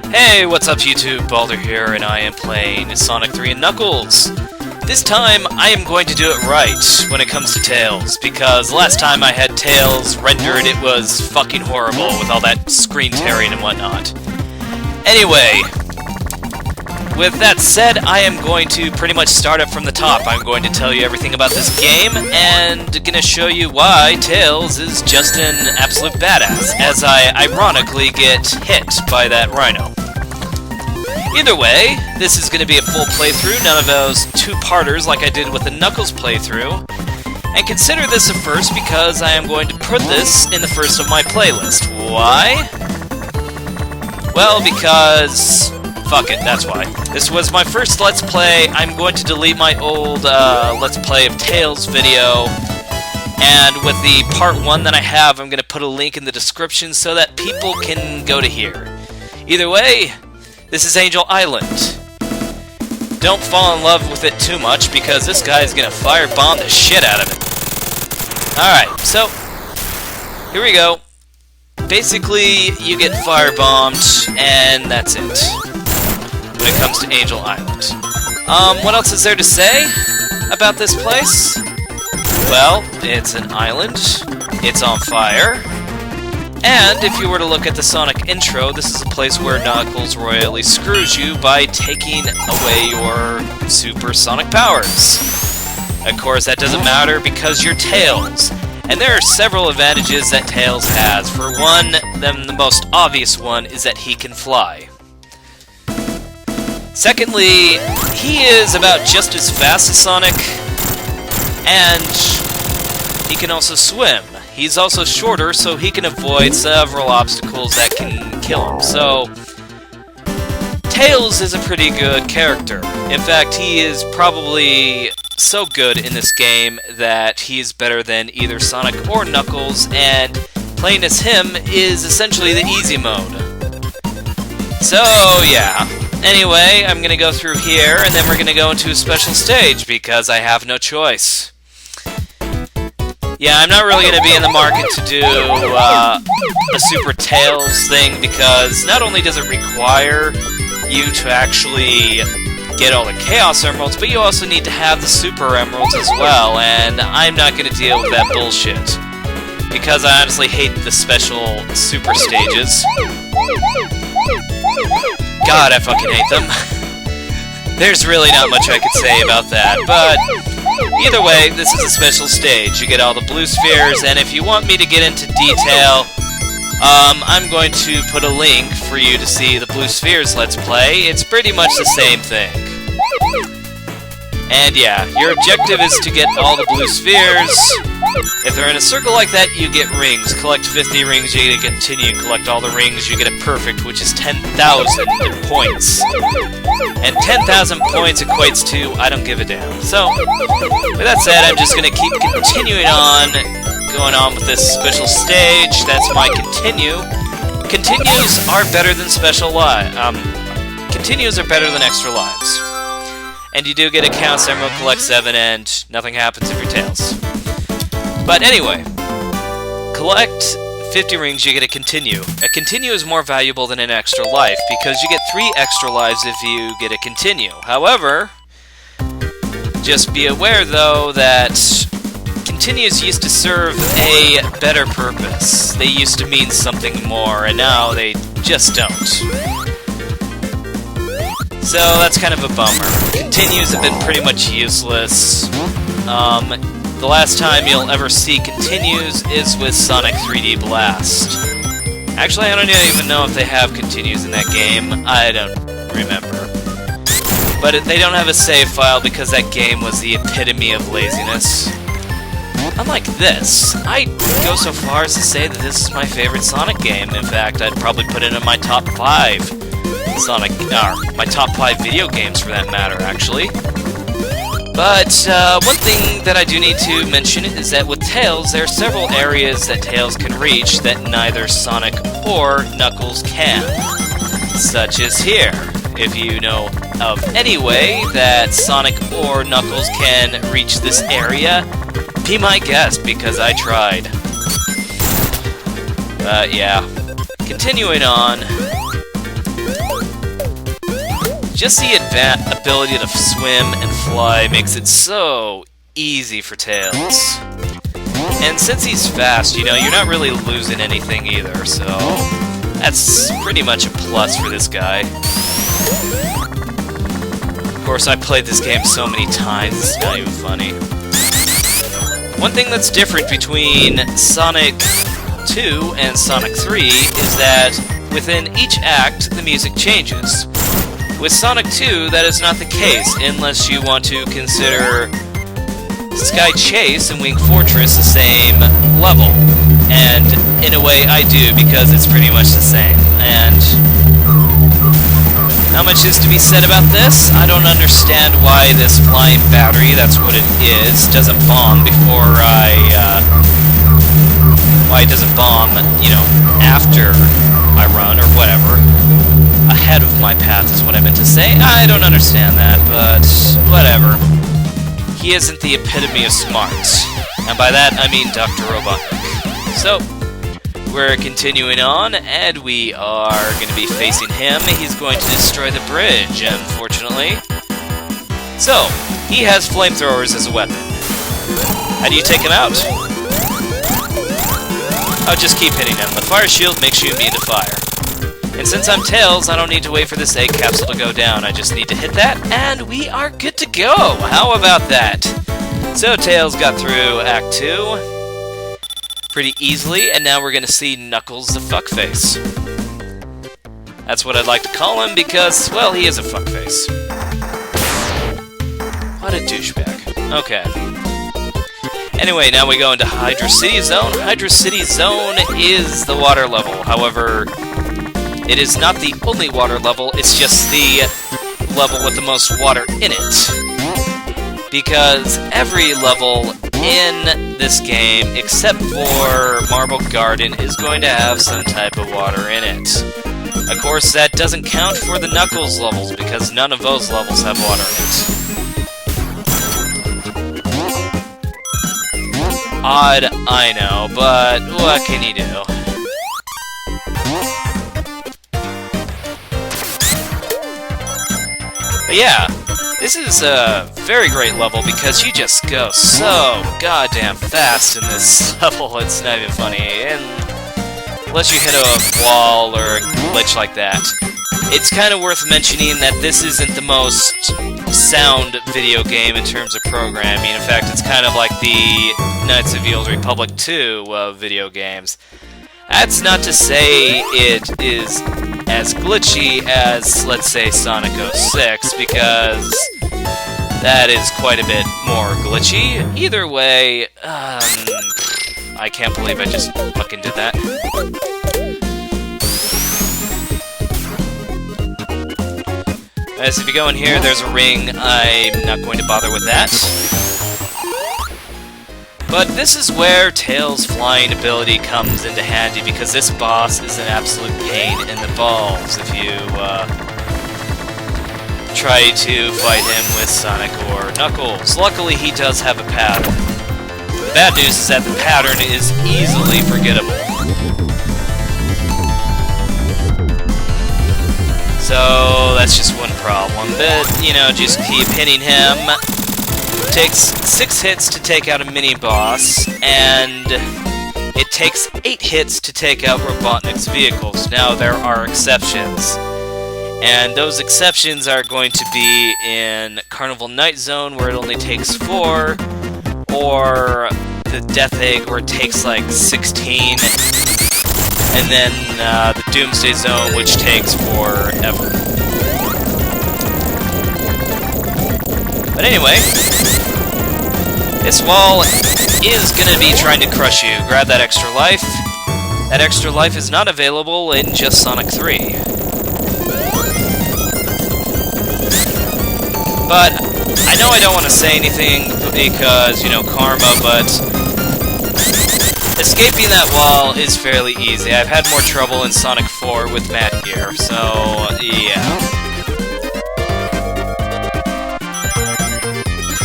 Hey, what's up YouTube? Balder here, and I am playing Sonic 3 and Knuckles. This time, I am going to do it right when it comes to Tails, because last time I had Tails rendered, it was fucking horrible with all that screen tearing and whatnot. Anyway, with that said, I am going to pretty much start up from the top. I'm going to tell you everything about this game, and gonna show you why Tails is just an absolute badass, as I ironically get hit by that rhino. Either way, this is going to be a full playthrough, none of those two-parters like I did with the Knuckles playthrough. And consider this a first because I am going to put this in the first of my playlist. Why? Well, because... fuck it, that's why. This was my first Let's Play. I'm going to delete my old Let's Play of Tails video. And with the part 1 that I have, I'm going to put a link in the description so that people can go to here. Either way... this is Angel Island. Don't fall in love with it too much, because this guy is gonna firebomb the shit out of it. Alright, so, here we go. Basically, you get firebombed, and that's it. When it comes to Angel Island. What else is there to say about this place? Well, it's an island. It's on fire. And if you were to look at the Sonic intro, this is a place where Knuckles royally screws you by taking away your supersonic powers. Of course, that doesn't matter because you're Tails. And there are several advantages that Tails has. For one, the most obvious one is that he can fly. Secondly, he is about just as fast as Sonic, and he can also swim. He's also shorter, so he can avoid several obstacles that can kill him. So, Tails is a pretty good character. In fact, he is probably so good in this game that he is better than either Sonic or Knuckles, and playing as him is essentially the easy mode. So, yeah. Anyway, I'm gonna go through here, and then we're gonna go into a special stage, because I have no choice. Yeah, I'm not really going to be in the market to do a Super Tails thing, because not only does it require you to actually get all the Chaos Emeralds, but you also need to have the Super Emeralds as well, and I'm not going to deal with that bullshit. Because I honestly hate the special Super stages. God, I fucking hate them. There's really not much I could say about that, but... either way, this is a special stage. You get all the blue spheres, and if you want me to get into detail, I'm going to put a link for you to see the blue spheres Let's Play. It's pretty much the same thing. And yeah, your objective is to get all the blue spheres. If they're in a circle like that, you get rings. Collect 50 rings, you get to continue. Collect all the rings, you get a perfect, which is 10,000 points. And 10,000 points equates to I don't give a damn. So, with that said, I'm just going to keep continuing on, going on with this special stage. That's my continue. Continues are better than special lives. Continues are better than extra lives. And you do get a Chaos Emerald, collect 7, and nothing happens if you're Tails. But anyway, collect 50 rings, you get a continue. A continue is more valuable than an extra life, because you get 3 extra lives if you get a continue. However, just be aware though that continues used to serve a better purpose. They used to mean something more, and now they just don't. So that's kind of a bummer. Continues have been pretty much useless. The last time you'll ever see continues is with Sonic 3D Blast. Actually, I don't even know if they have continues in that game. I don't remember. But they don't have a save file because that game was the epitome of laziness. Unlike this, I'd go so far as to say that this is my favorite Sonic game. In fact, I'd probably put it in my top 5 Sonic, my top 5 video games for that matter, actually. But one thing that I do need to mention is that with Tails, there are several areas that Tails can reach that neither Sonic or Knuckles can. Such as here. If you know of any way that Sonic or Knuckles can reach this area, be my guest, because I tried. Yeah. Continuing on. Just the ability to swim and fly makes it so easy for Tails. And since he's fast, you know, you're not really losing anything either, so that's pretty much a plus for this guy. Of course, I played this game so many times, it's not even funny. One thing that's different between Sonic 2 and Sonic 3 is that within each act, the music changes. With Sonic 2, that is not the case, unless you want to consider Sky Chase and Wing Fortress the same level. And in a way, I do, because it's pretty much the same. And not much is to be said about this. I don't understand why this flying battery, that's what it is, doesn't bomb before why it doesn't bomb, you know, after I run, or whatever. Ahead of my path is what I meant to say. I don't understand that, but whatever. He isn't the epitome of smart. And by that, I mean Dr. Robotnik. So, we're continuing on, and we are going to be facing him. He's going to destroy the bridge, unfortunately. So, he has flamethrowers as a weapon. How do you take him out? I'll just keep hitting him. The fire shield makes you immune to fire. And since I'm Tails, I don't need to wait for this egg capsule to go down. I just need to hit that, and we are good to go! How about that? So Tails got through Act 2 pretty easily, and now we're gonna see Knuckles the fuckface. That's what I'd like to call him, because, well, he is a fuckface. What a douchebag. Okay. Anyway, now we go into Hydra City Zone. Hydra City Zone is the water level. However, it is not the only water level, it's just the level with the most water in it. Because every level in this game, except for Marble Garden, is going to have some type of water in it. Of course, that doesn't count for the Knuckles levels, because none of those levels have water in it. Odd, I know, but what can you do? But yeah, this is a very great level because you just go so goddamn fast in this level, it's not even funny. And unless you hit a wall or a glitch like that. It's kind of worth mentioning that this isn't the most sound video game in terms of programming. In fact, it's kind of like the Knights of the Old Republic 2 of video games. That's not to say it is as glitchy as, let's say, Sonic 06, because that is quite a bit more glitchy. Either way, I can't believe I just fucking did that. As if you go in here, there's a ring. I'm not going to bother with that. But this is where Tails' flying ability comes into handy, because this boss is an absolute pain in the balls if you try to fight him with Sonic or Knuckles. Luckily, he does have a pattern. The bad news is that the pattern is easily forgettable. So that's just one problem. But, you know, just keep hitting him. Takes 6 hits to take out a mini-boss, and it takes 8 hits to take out Robotnik's vehicles. Now, there are exceptions, and those exceptions are going to be in Carnival Night Zone, where it only takes 4, or the Death Egg, where it takes like 16, and then the Doomsday Zone, which takes forever. But anyway, this wall is going to be trying to crush you. Grab that extra life. That extra life is not available in just Sonic 3. But I know I don't want to say anything because, you know, karma, but escaping that wall is fairly easy. I've had more trouble in Sonic 4 with Mad Gear, so yeah.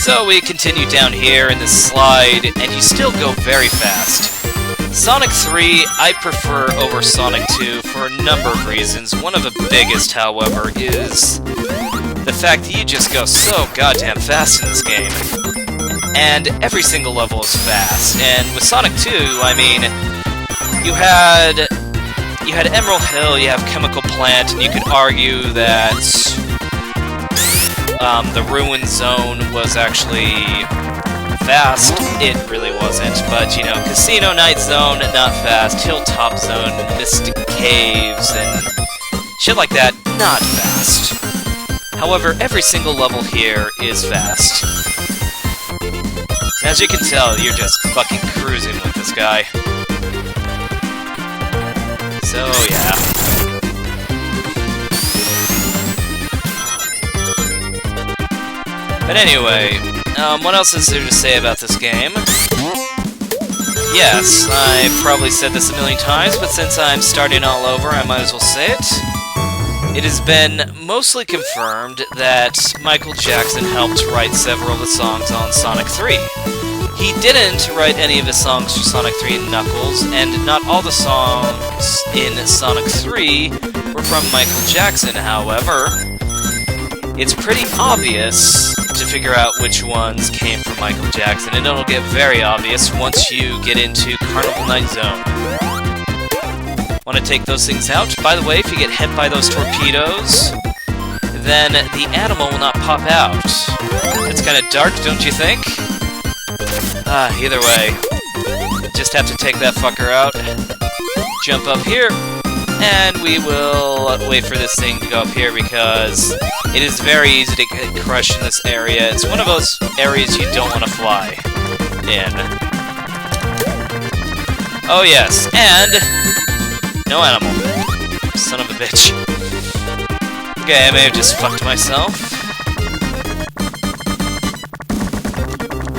So we continue down here in this slide, and you still go very fast. Sonic 3 I prefer over Sonic 2 for a number of reasons. One of the biggest, however, is the fact that you just go so goddamn fast in this game. And every single level is fast. And with Sonic 2, I mean, you had Emerald Hill, you have Chemical Plant, and you could argue that the Ruin Zone was actually fast. It really wasn't, but you know, Casino Night Zone, not fast. Hilltop Zone, Mystic Caves, and shit like that, not fast. However, every single level here is fast. As you can tell, you're just fucking cruising with this guy. So, yeah. But anyway, what else is there to say about this game? Yes, I've probably said this a million times, but since I'm starting all over, I might as well say it. It has been mostly confirmed that Michael Jackson helped write several of the songs on Sonic 3. He didn't write any of the songs for Sonic 3 and Knuckles, and not all the songs in Sonic 3 were from Michael Jackson, however. It's pretty obvious to figure out which ones came from Michael Jackson, and it'll get very obvious once you get into Carnival Night Zone. Want to take those things out? By the way, if you get hit by those torpedoes, then the animal will not pop out. It's kind of dark, don't you think? Either way, just have to take that fucker out, jump up here, and we will wait for this thing to go up here because it is very easy to get crushed in this area. It's one of those areas you don't want to fly in. Oh yes, and no animal. Son of a bitch. Okay, I may have just fucked myself.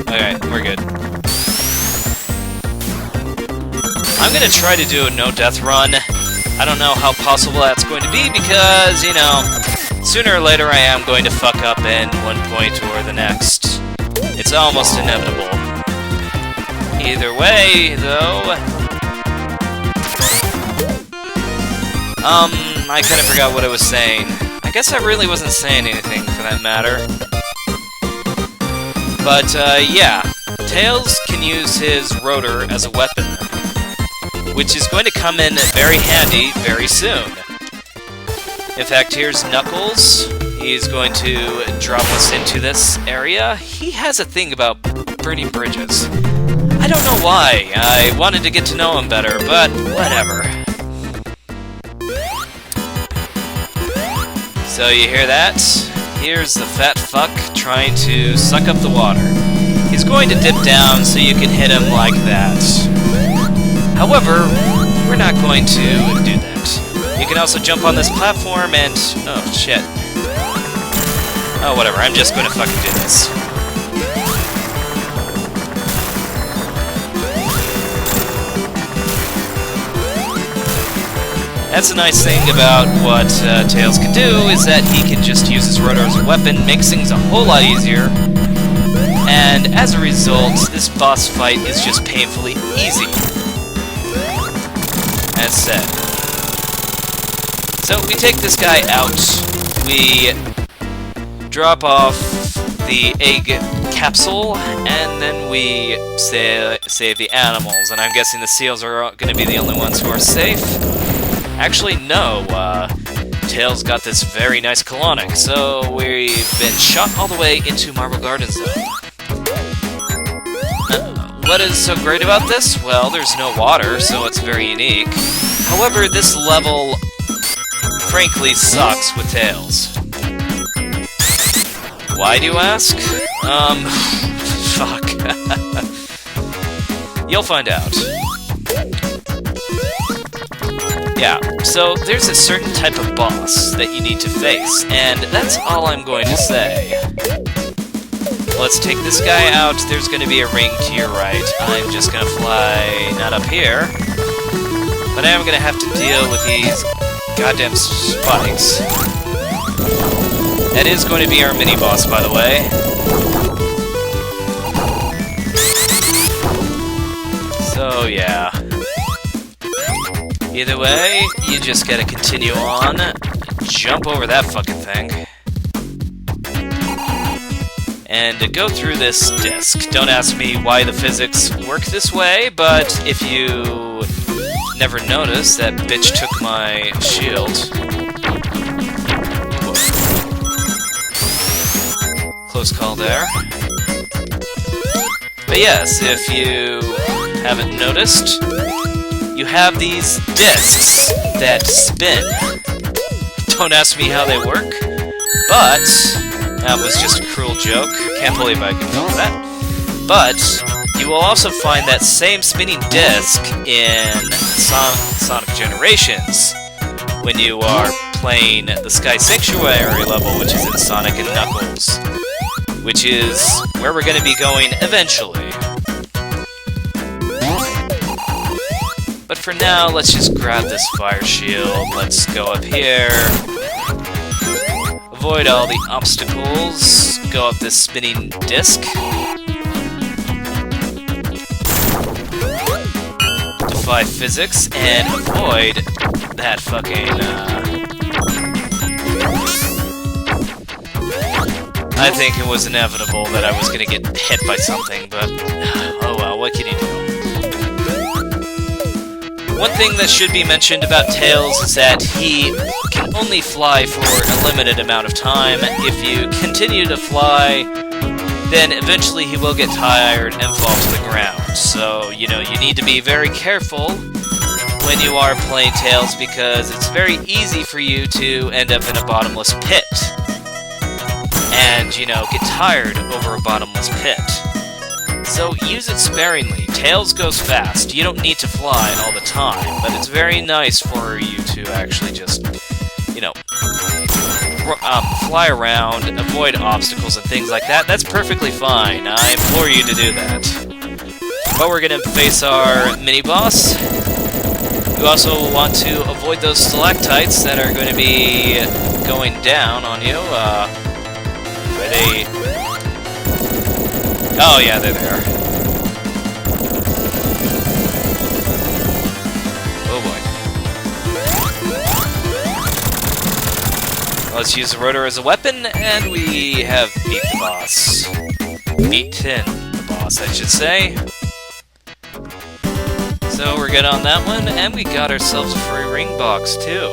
Alright, we're good. I'm gonna try to do a no-death run. I don't know how possible that's going to be because, you know, sooner or later I am going to fuck up in one point or the next. It's almost inevitable. Either way, though... I kind of forgot what I was saying. I guess I really wasn't saying anything for that matter. But, yeah. Tails can use his rotor as a weapon, which is going to come in very handy very soon. In fact, here's Knuckles. He's going to drop us into this area. He has a thing about burning bridges. I don't know why. I wanted to get to know him better, but whatever. So you hear that? Here's the fat fuck trying to suck up the water. He's going to dip down so you can hit him like that. However, we're not going to do that. You can also jump on this platform and... oh, shit. Oh, whatever, I'm just going to fucking do this. That's a nice thing about what Tails can do, is that he can just use his rotor as a weapon, makes things a whole lot easier, and as a result, this boss fight is just painfully easy. As said. So we take this guy out, we drop off the egg capsule, and then we save the animals, and I'm guessing the seals are going to be the only ones who are safe. Actually, no, Tails got this very nice colonic, so we've been shot all the way into Marble Garden Zone. What is so great about this? Well, there's no water, so it's very unique. However, this level, frankly, sucks with Tails. Why, do you ask? Fuck. You'll find out. Yeah, so there's a certain type of boss that you need to face, and that's all I'm going to say. Let's take this guy out. There's going to be a ring to your right. I'm just going to fly, not up here, but I am going to have to deal with these goddamn spikes. That is going to be our mini-boss, by the way. So, yeah. Either way, you just gotta continue on, jump over that fucking thing. and go through this disc. Don't ask me why the physics work this way, but if you never noticed, that bitch took my shield. Close call there. But yes, if you haven't noticed, you have these discs that spin. Don't ask me how they work, but that was just a cruel joke. Can't believe I could film that. But you will also find that same spinning disc in Sonic Generations when you are playing the Sky Sanctuary level, which is in Sonic and Knuckles, which is where we're going to be going eventually. But for now, let's just grab this fire shield. Let's go up here. Avoid all the obstacles. Go up this spinning disc. Defy physics and avoid that fucking, I think it was inevitable that I was gonna get hit by something, but oh well, what can you do? One thing that should be mentioned about Tails is that he can only fly for a limited amount of time. If you continue to fly, then eventually he will get tired and fall to the ground. So, you know, you need to be very careful when you are playing Tails, because it's very easy for you to end up in a bottomless pit. And, you know, get tired over a bottomless pit. So use it sparingly. Tails goes fast. You don't need to fly all the time, but it's very nice for you to actually just, you know, fly around, avoid obstacles and things like that. That's perfectly fine. I implore you to do that. But we're gonna face our mini-boss. You also want to avoid those stalactites that are going to be going down on you. Are they... Oh yeah, they're there. Oh boy. Let's use the rotor as a weapon, and we have beat the boss. Beaten the boss, I should say. So we're good on that one, and we got ourselves a free ring box too.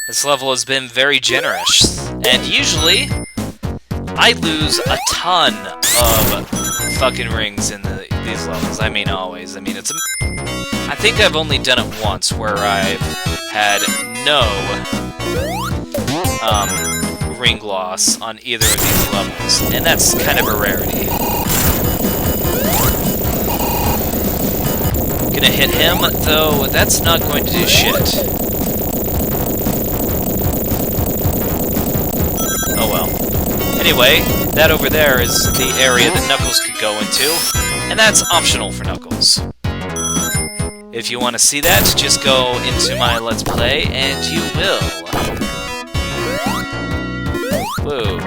This level has been very generous, and usually I lose a ton of fucking rings in these levels. I mean, always. I mean, I think I've only done it once where I've had no ring loss on either of these levels, and that's kind of a rarity. Gonna hit him, though that's not going to do shit. Oh well. Anyway, that over there is the area that Knuckles could go into, and that's optional for Knuckles. If you want to see that, just go into my Let's Play, and you will. Whoa.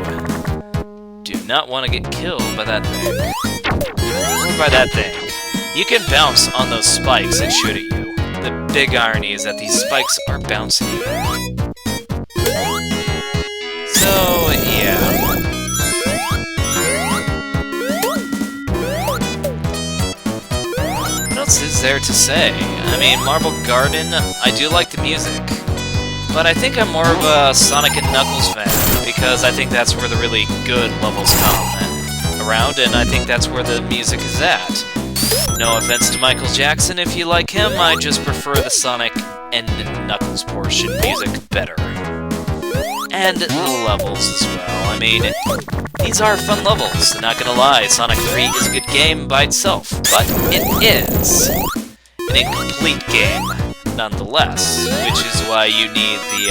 Do not want to get killed by that thing. Or by that thing. You can bounce on those spikes that shoot at you. The big irony is that these spikes are bouncing you. So, yeah. What else is there to say? I mean, Marble Garden, I do like the music. But I think I'm more of a Sonic and Knuckles fan, because I think that's where the really good levels come around, and I think that's where the music is at. No offense to Michael Jackson if you like him, I just prefer the Sonic and Knuckles portion music better. And the levels as well. I mean, these are fun levels, not gonna lie. Sonic 3 is a good game by itself, but it is an incomplete game nonetheless, which is why you need the,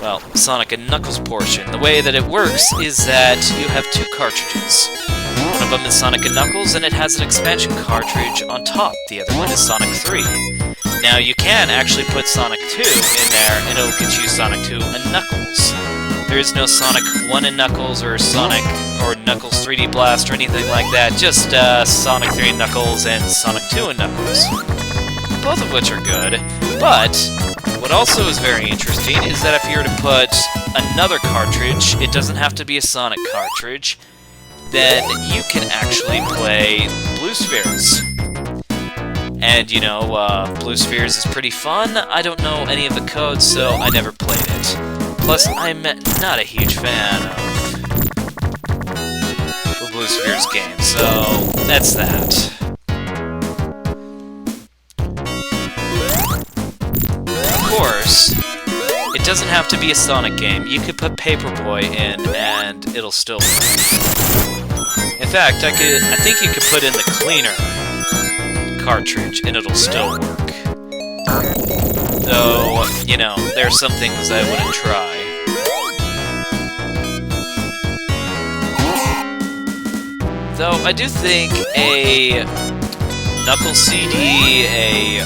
well, Sonic and Knuckles portion. The way that it works is that you have two cartridges. One of them is Sonic & Knuckles, and it has an expansion cartridge on top. The other one is Sonic 3. Now, you can actually put Sonic 2 in there, and it'll get you Sonic 2 and Knuckles. There is no Sonic 1 and Knuckles, or Sonic or Knuckles 3D Blast, or anything like that. Just Sonic 3 and Knuckles and Sonic 2 and Knuckles. Both of which are good. But what also is very interesting is that if you were to put another cartridge, it doesn't have to be a Sonic cartridge, then you can actually play Blue Spheres. And, you know, Blue Spheres is pretty fun. I don't know any of the codes, so I never played it. Plus, I'm not a huge fan of the Blue Spheres game, so that's that. Of course, it doesn't have to be a Sonic game. You could put Paperboy in, and it'll still work. In fact, I think you could put in the Cleaner cartridge, and it'll still work. Though, you know, there are some things I wouldn't try. Though, I do think a Knuckles CD,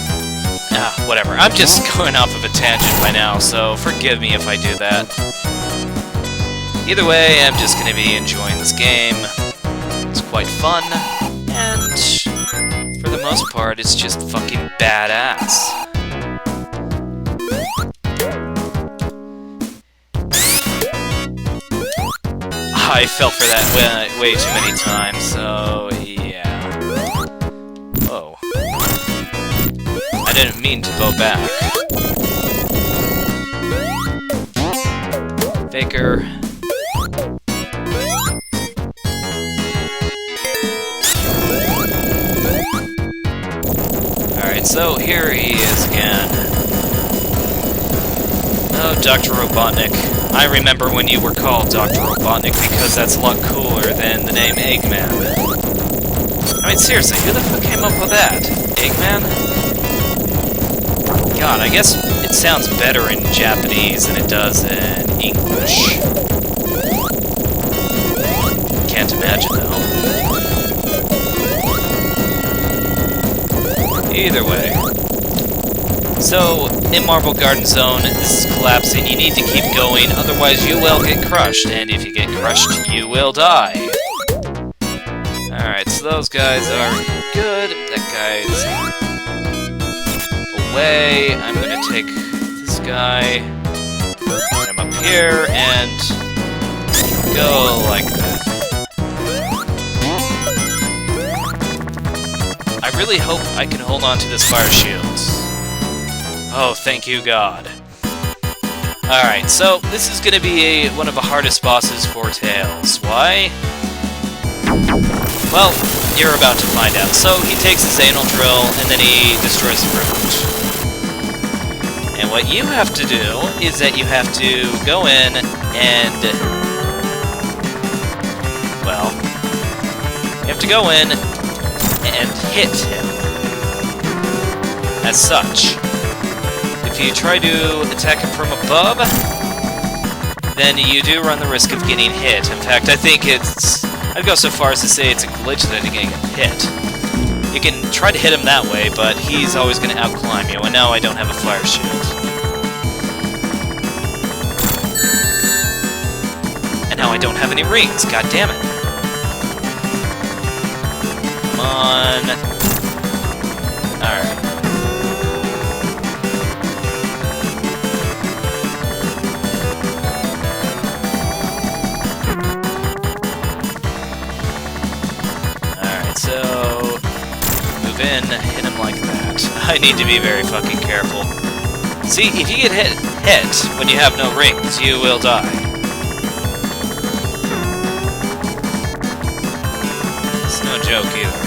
whatever. I'm just going off of a tangent by now, so forgive me if I do that. Either way, I'm just going to be enjoying this game. It's quite fun, and for the most part, it's just fucking badass. I fell for that way too many times, so yeah. Whoa. I didn't mean to go back. Faker. Alright, so here he is again. Oh, Dr. Robotnik. I remember when you were called Dr. Robotnik because that's a lot cooler than the name Eggman. I mean, seriously, who the fuck came up with that? Eggman? God, I guess it sounds better in Japanese than it does in English. Can't imagine, though. Either way. So, in Marble Garden Zone, this is collapsing. You need to keep going, otherwise you will get crushed. And if you get crushed, you will die. Alright, so those guys are good. That guy's away. I'm gonna take this guy, put him up here, and go like that. I really hope I can hold on to this fire shield. Oh, thank you, God. Alright, so this is gonna be one of the hardest bosses for Tails. Why? Well, you're about to find out. So, he takes his anal drill, and then he destroys the fruit. And what you have to do is that you have to go in and... well... you have to go in and hit him. As such. If you try to attack him from above, then you do run the risk of getting hit. In fact, I think I'd go so far as to say it's a glitch that you can get hit. You can try to hit him that way, but he's always going to outclimb you, and now I don't have a fire shield. And now I don't have any rings, god damn it. Come on. Alright. So, move in, hit him like that. I need to be very fucking careful. See, if you get hit when you have no rings, you will die. It's no joke either.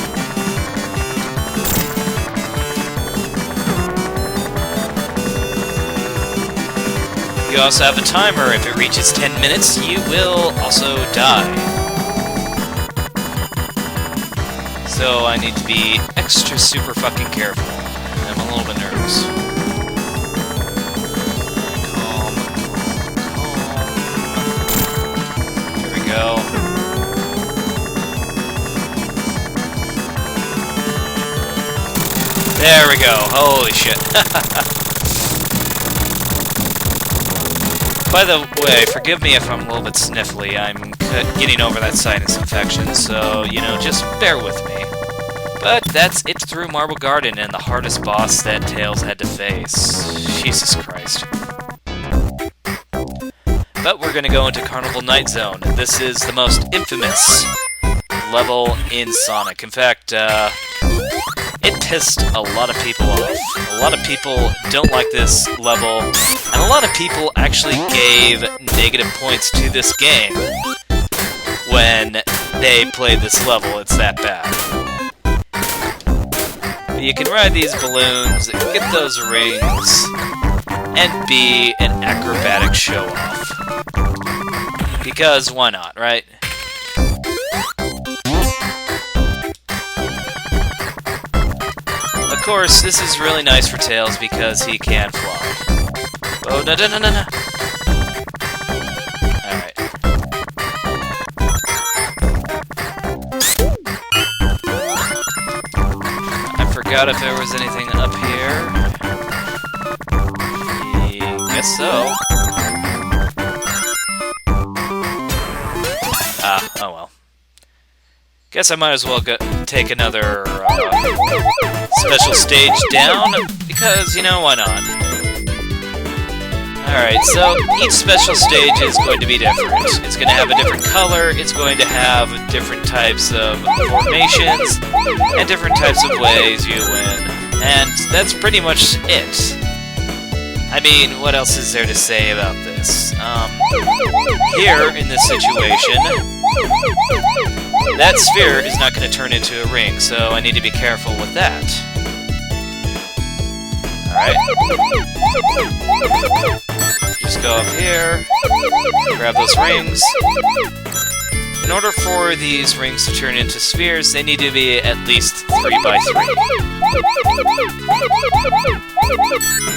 You also have a timer. If it reaches 10 minutes, you will also die. So I need to be extra super fucking careful. I'm a little bit nervous. Calm. There we go. There we go. Holy shit. By the way, forgive me if I'm a little bit sniffly. I'm getting over that sinus infection, so, you know, just bear with me. But that's it through Marble Garden and the hardest boss that Tails had to face. Jesus Christ. But we're gonna go into Carnival Night Zone. This is the most infamous level in Sonic. In fact, it pissed a lot of people off. A lot of people don't like this level, and a lot of people actually gave negative points to this game when they played this level. It's that bad. But you can ride these balloons, get those rings, and be an acrobatic show-off. Because why not, right? Of course, this is really nice for Tails because he can fly. Oh, no, no, no, no, no. Alright. I forgot if there was anything up here. Guess so. Oh well. Guess I might as well take another special stage down, because, you know, why not? Alright, so each special stage is going to be different. It's going to have a different color, it's going to have different types of formations, and different types of ways you win. And that's pretty much it. I mean, what else is there to say about this? Here, in this situation, that sphere is not going to turn into a ring, so I need to be careful with that. Alright. Just go up here, grab those rings. In order for these rings to turn into spheres, they need to be at least 3 by 3.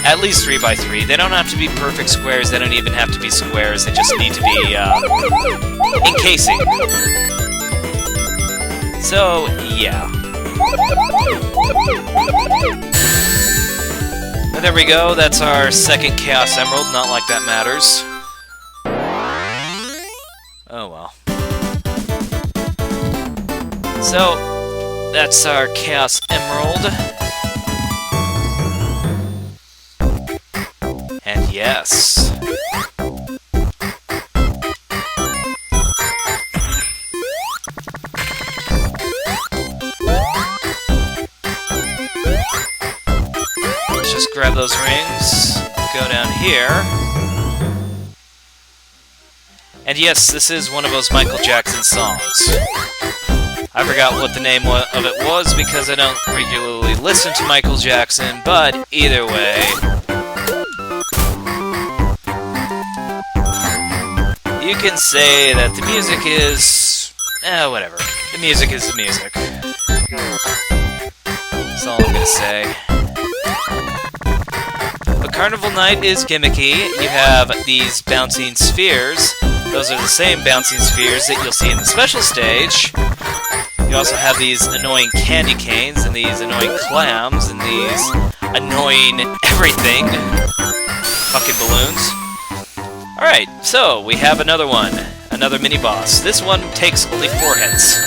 At least 3 by 3. They don't have to be perfect squares, they don't even have to be squares, they just need to be, encasing. So, yeah. And there we go, that's our second Chaos Emerald, not like that matters. Oh well. So, that's our Chaos Emerald. And yes. Let's just grab those rings, go down here. And yes, this is one of those Michael Jackson songs. I forgot what the name of it was because I don't regularly listen to Michael Jackson, but either way, you can say that the music is... whatever. The music is the music. That's all I'm gonna say. But Carnival Night is gimmicky. You have these bouncing spheres. Those are the same bouncing spheres that you'll see in the special stage. You also have these annoying candy canes, and these annoying clams, and these annoying everything. Fucking balloons. Alright, so we have another one. Another mini-boss. This one takes only 4 hits.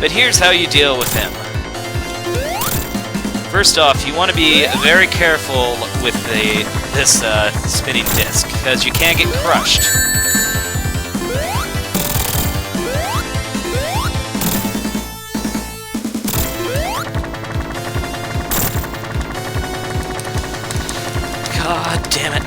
But here's how you deal with him. First off, you want to be very careful with this spinning disc, because you can get crushed. God damn it.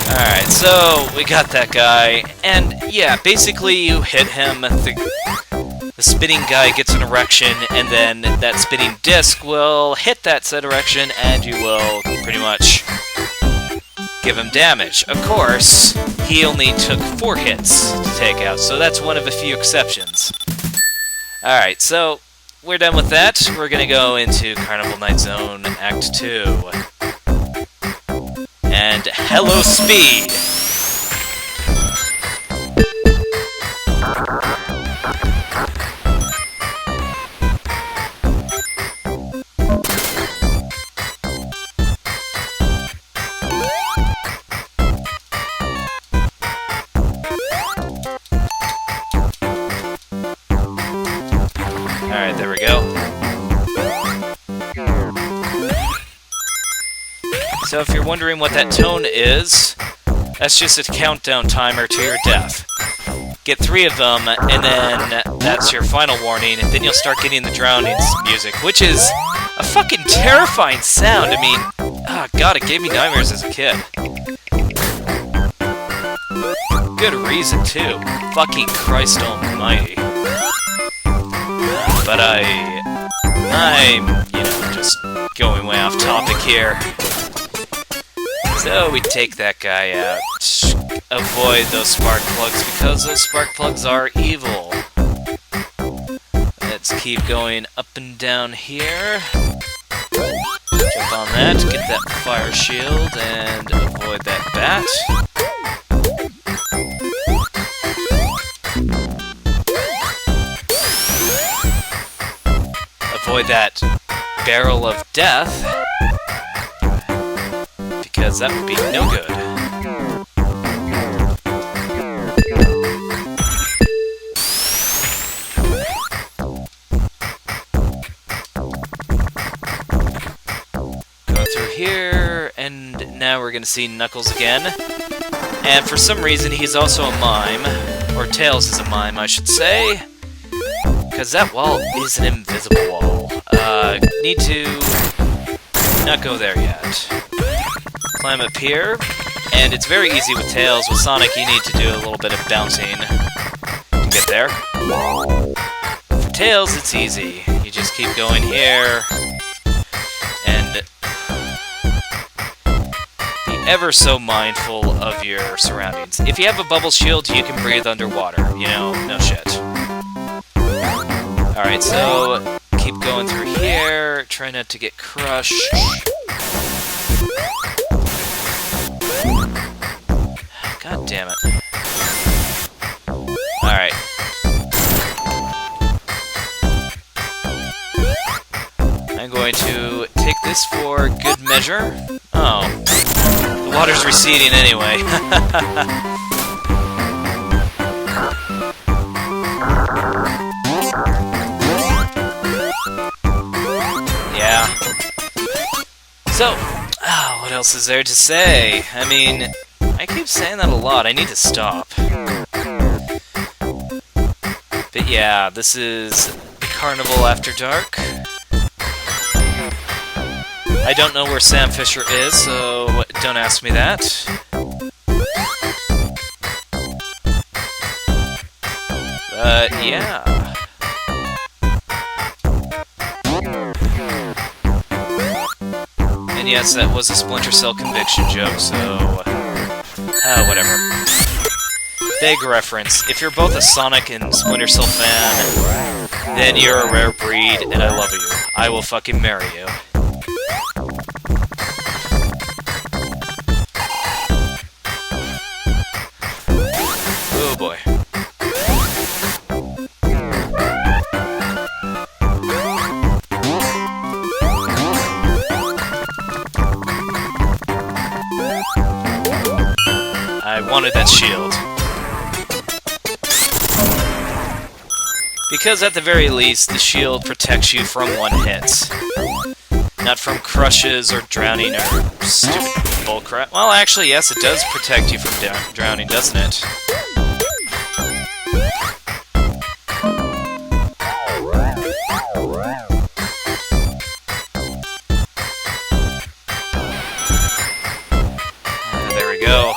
Alright, so we got that guy, and yeah, basically you hit him, the spinning guy gets an erection, and then that spinning disc will hit that said erection, and you will pretty much give him damage. Of course, he only took 4 hits to take out, so that's one of a few exceptions. Alright, so we're done with that. We're gonna go into Carnival Night Zone Act 2. And hello, Speed! So if you're wondering what that tone is, that's just a countdown timer to your death. Get 3 of them, and then that's your final warning, and then you'll start getting the drowning music, which is a fucking terrifying sound. I mean, oh god, it gave me nightmares as a kid. Good reason, too. Fucking Christ almighty. But I'm, you know, just going way off topic here. So we take that guy out. Avoid those spark plugs because those spark plugs are evil. Let's keep going up and down here. Jump on that, get that fire shield, and avoid that bat. Avoid that barrel of death, because that would be no good. Going through here, and now we're gonna see Knuckles again. And for some reason, he's also a mime, or Tails is a mime, I should say. Because that wall is an invisible wall. Need to not go there yet. Climb up here, and it's very easy with Tails. With Sonic, you need to do a little bit of bouncing to get there. For Tails, it's easy. You just keep going here, and be ever so mindful of your surroundings. If you have a bubble shield, you can breathe underwater. You know, no shit. Alright, so keep going through here, try not to get crushed. God damn it. Alright. I'm going to take this for good measure. Oh. The water's receding anyway. So, what else is there to say? I mean, I keep saying that a lot. I need to stop. But yeah, this is Carnival After Dark. I don't know where Sam Fisher is, so don't ask me that. But yeah. And yes, that was a Splinter Cell conviction joke, so... whatever. Vague reference. If you're both a Sonic and Splinter Cell fan, then you're a rare breed, and I love you. I will fucking marry you. Oh boy. I wanted that shield. Because at the very least, the shield protects you from one hit. Not from crushes or drowning or stupid bullcrap. Well, actually, yes, it does protect you from drowning, doesn't it? There we go.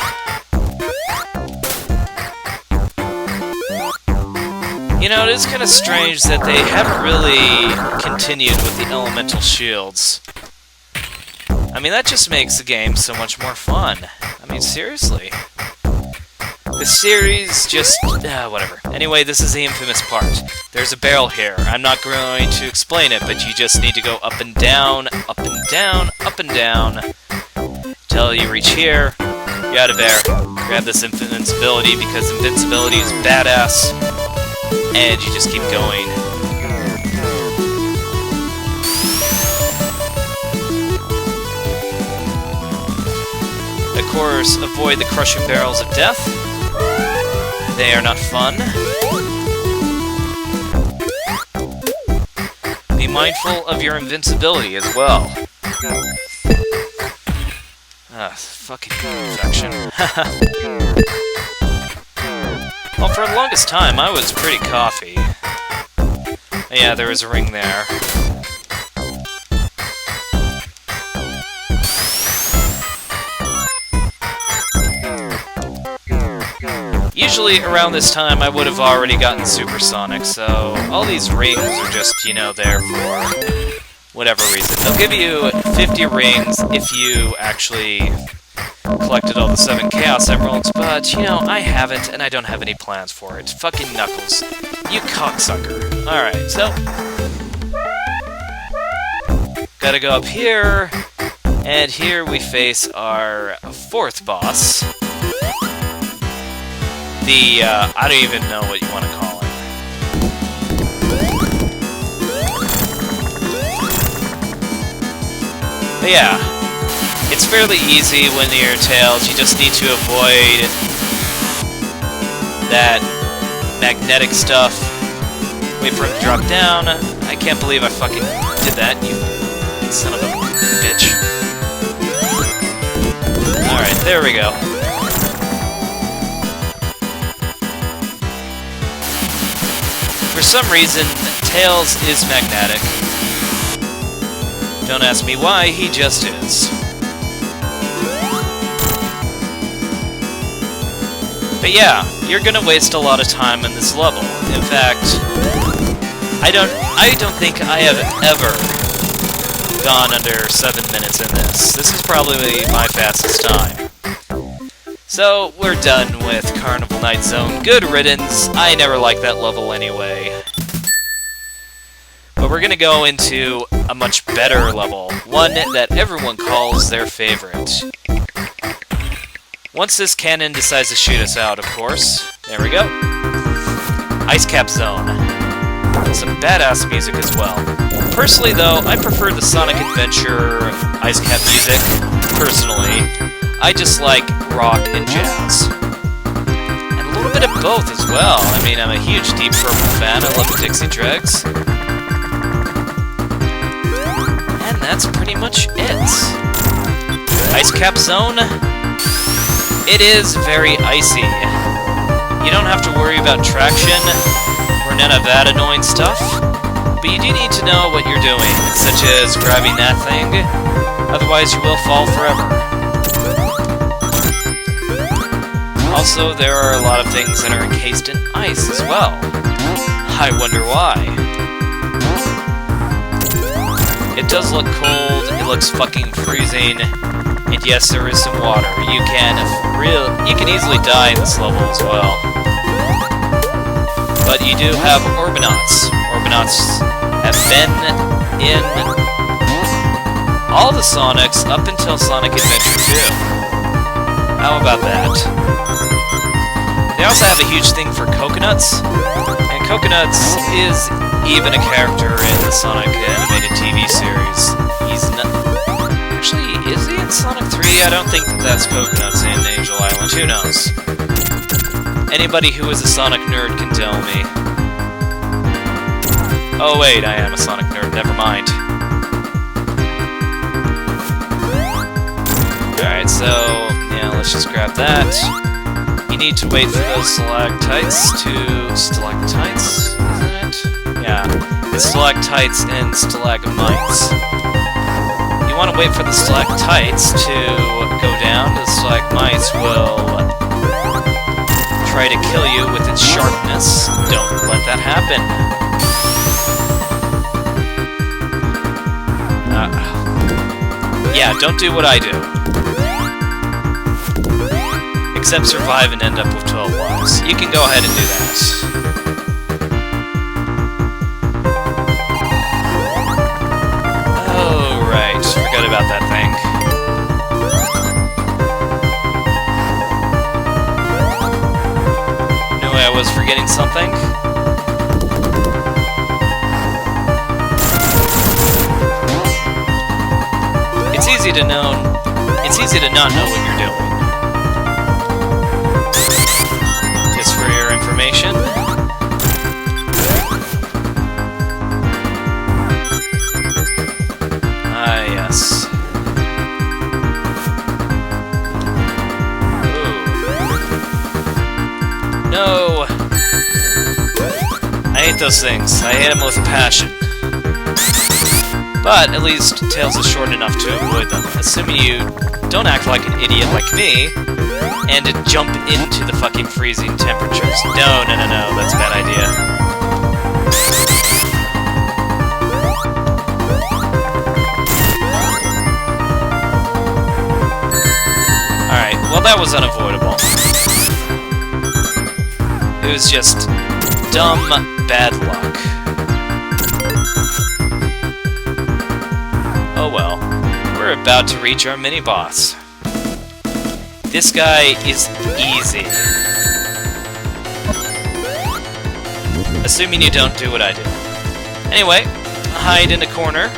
You know, it is kind of strange that they haven't really continued with the elemental shields. I mean, that just makes the game so much more fun. I mean, seriously. The series just... whatever. Anyway, this is the infamous part. There's a barrel here. I'm not going to explain it, but you just need to go up and down, up and down, up and down, till you reach here. You got a bear. Grab this invincibility, because invincibility is badass. And you just keep going. Of course, avoid the crushing barrels of death. They are not fun. Be mindful of your invincibility as well. Fucking infection. Well, for the longest time, I was pretty coffee. Yeah, there was a ring there. Usually around this time I would have already gotten Supersonic, so all these rings are just, you know, there for whatever reason. They'll give you 50 rings if you actually collected all the 7 Chaos Emeralds, but, you know, I haven't, and I don't have any plans for it. Fucking Knuckles. You cocksucker. Alright, so... gotta go up here, and here we face our 4th boss. The, I don't even know what you want to call him. But yeah, it's fairly easy when you're Tails. You just need to avoid that magnetic stuff. Wait for him to drop down. I can't believe I fucking did that, you son of a bitch. Alright, there we go. For some reason, Tails is magnetic. Don't ask me why, he just is. But yeah, you're gonna waste a lot of time in this level. In fact, I don't think I have ever gone under 7 minutes in this. This is probably my fastest time. So, we're done with Carnival Night Zone. Good riddance. I never liked that level anyway. But we're gonna go into a much better level. One that everyone calls their favorite. Once this cannon decides to shoot us out, of course. There we go. Ice Cap Zone. Some badass music as well. Personally, though, I prefer the Sonic Adventure Ice Cap music, personally. I just like rock and jazz. And a little bit of both as well. I mean, I'm a huge Deep Purple fan. I love the Dixie Dregs. And that's pretty much it. Ice Cap Zone. It is very icy. You don't have to worry about traction or none of that annoying stuff. But you do need to know what you're doing, such as grabbing that thing. Otherwise, you will fall forever. Also, there are a lot of things that are encased in ice as well. I wonder why. It does look cold, it looks fucking freezing, and yes, there is some water. You can easily die in this level as well. But you do have Orbinauts. Orbinauts have been in all the Sonics up until Sonic Adventure 2. How about that? They also have a huge thing for Coconuts, and Coconuts is even a character in the Sonic animated TV series. He's not... Actually, is he in Sonic 3? I don't think that's Coconuts in Angel Island. Who knows? Anybody who is a Sonic nerd can tell me. Oh wait, I am a Sonic nerd, never mind. Alright, so... yeah, let's just grab that. You need to wait for those stalactites to... stalactites, isn't it? Yeah, it's stalactites and stalagmites. You want to wait for the stalactites to go down. The stalagmites will try to kill you with its sharpness. Don't let that happen. Yeah, don't do what I do. Except survive and end up with 12 lives. You can go ahead and do that. Oh, right. Forgot about that thing. Knew I was forgetting something. It's easy to know. It's easy to not know what you're doing. Just for your information. Ah, yes. hate those things. I hate them with a passion. But at least Tails is short enough to avoid them, assuming you don't act like an idiot like me and jump into the fucking freezing temperatures. No, that's a bad idea. Alright, well that was unavoidable. It was just dumb bad luck. Oh well, we're about to reach our mini-boss. This guy is easy. Assuming you don't do what I do. Anyway, hide in a corner.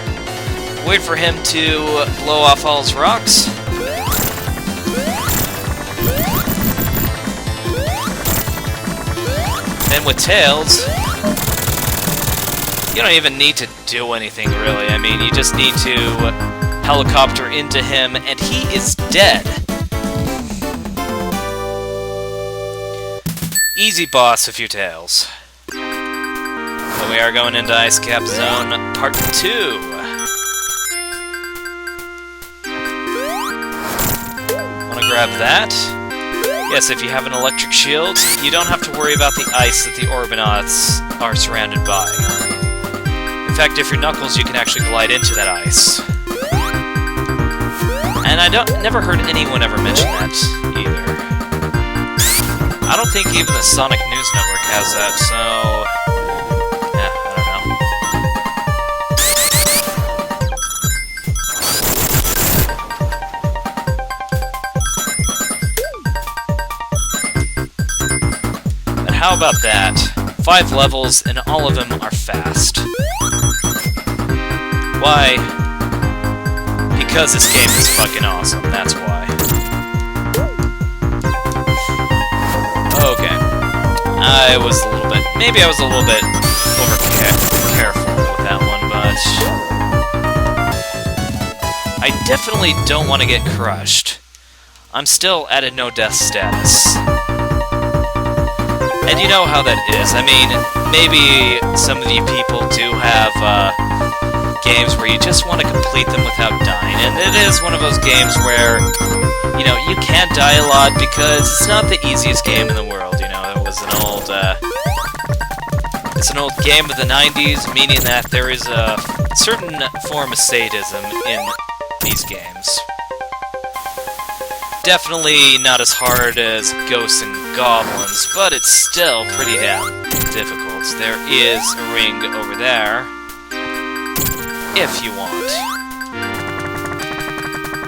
Wait for him to blow off all his rocks. Then with Tails, you don't even need to do anything, really. I mean, you just need to helicopter into him, and he is dead. Easy boss with your Tails. So we are going into Ice Cap Zone Part 2. Wanna grab that? Yes, if you have an electric shield, you don't have to worry about the ice that the Orbinauts are surrounded by. In fact, if you're Knuckles, you can actually glide into that ice. And I never heard anyone ever mention that, either. I don't think even the Sonic News Network has that, so... yeah, I don't know. But how about that? 5 levels, and all of them are fast. Why? Because this game is fucking awesome, that's why. Okay. Maybe I was a little bit careful with that one, but... I definitely don't want to get crushed. I'm still at a no-death status. And you know how that is. I mean, maybe some of you people do have, games where you just want to complete them without dying, and it is one of those games where, you know, you can't die a lot because it's not the easiest game in the world, you know. It was an old, it's an old game of the 90s, meaning that there is a certain form of sadism in these games. Definitely not as hard as Ghosts and Goblins, but it's still pretty damn difficult. There is a ring over there, if you want.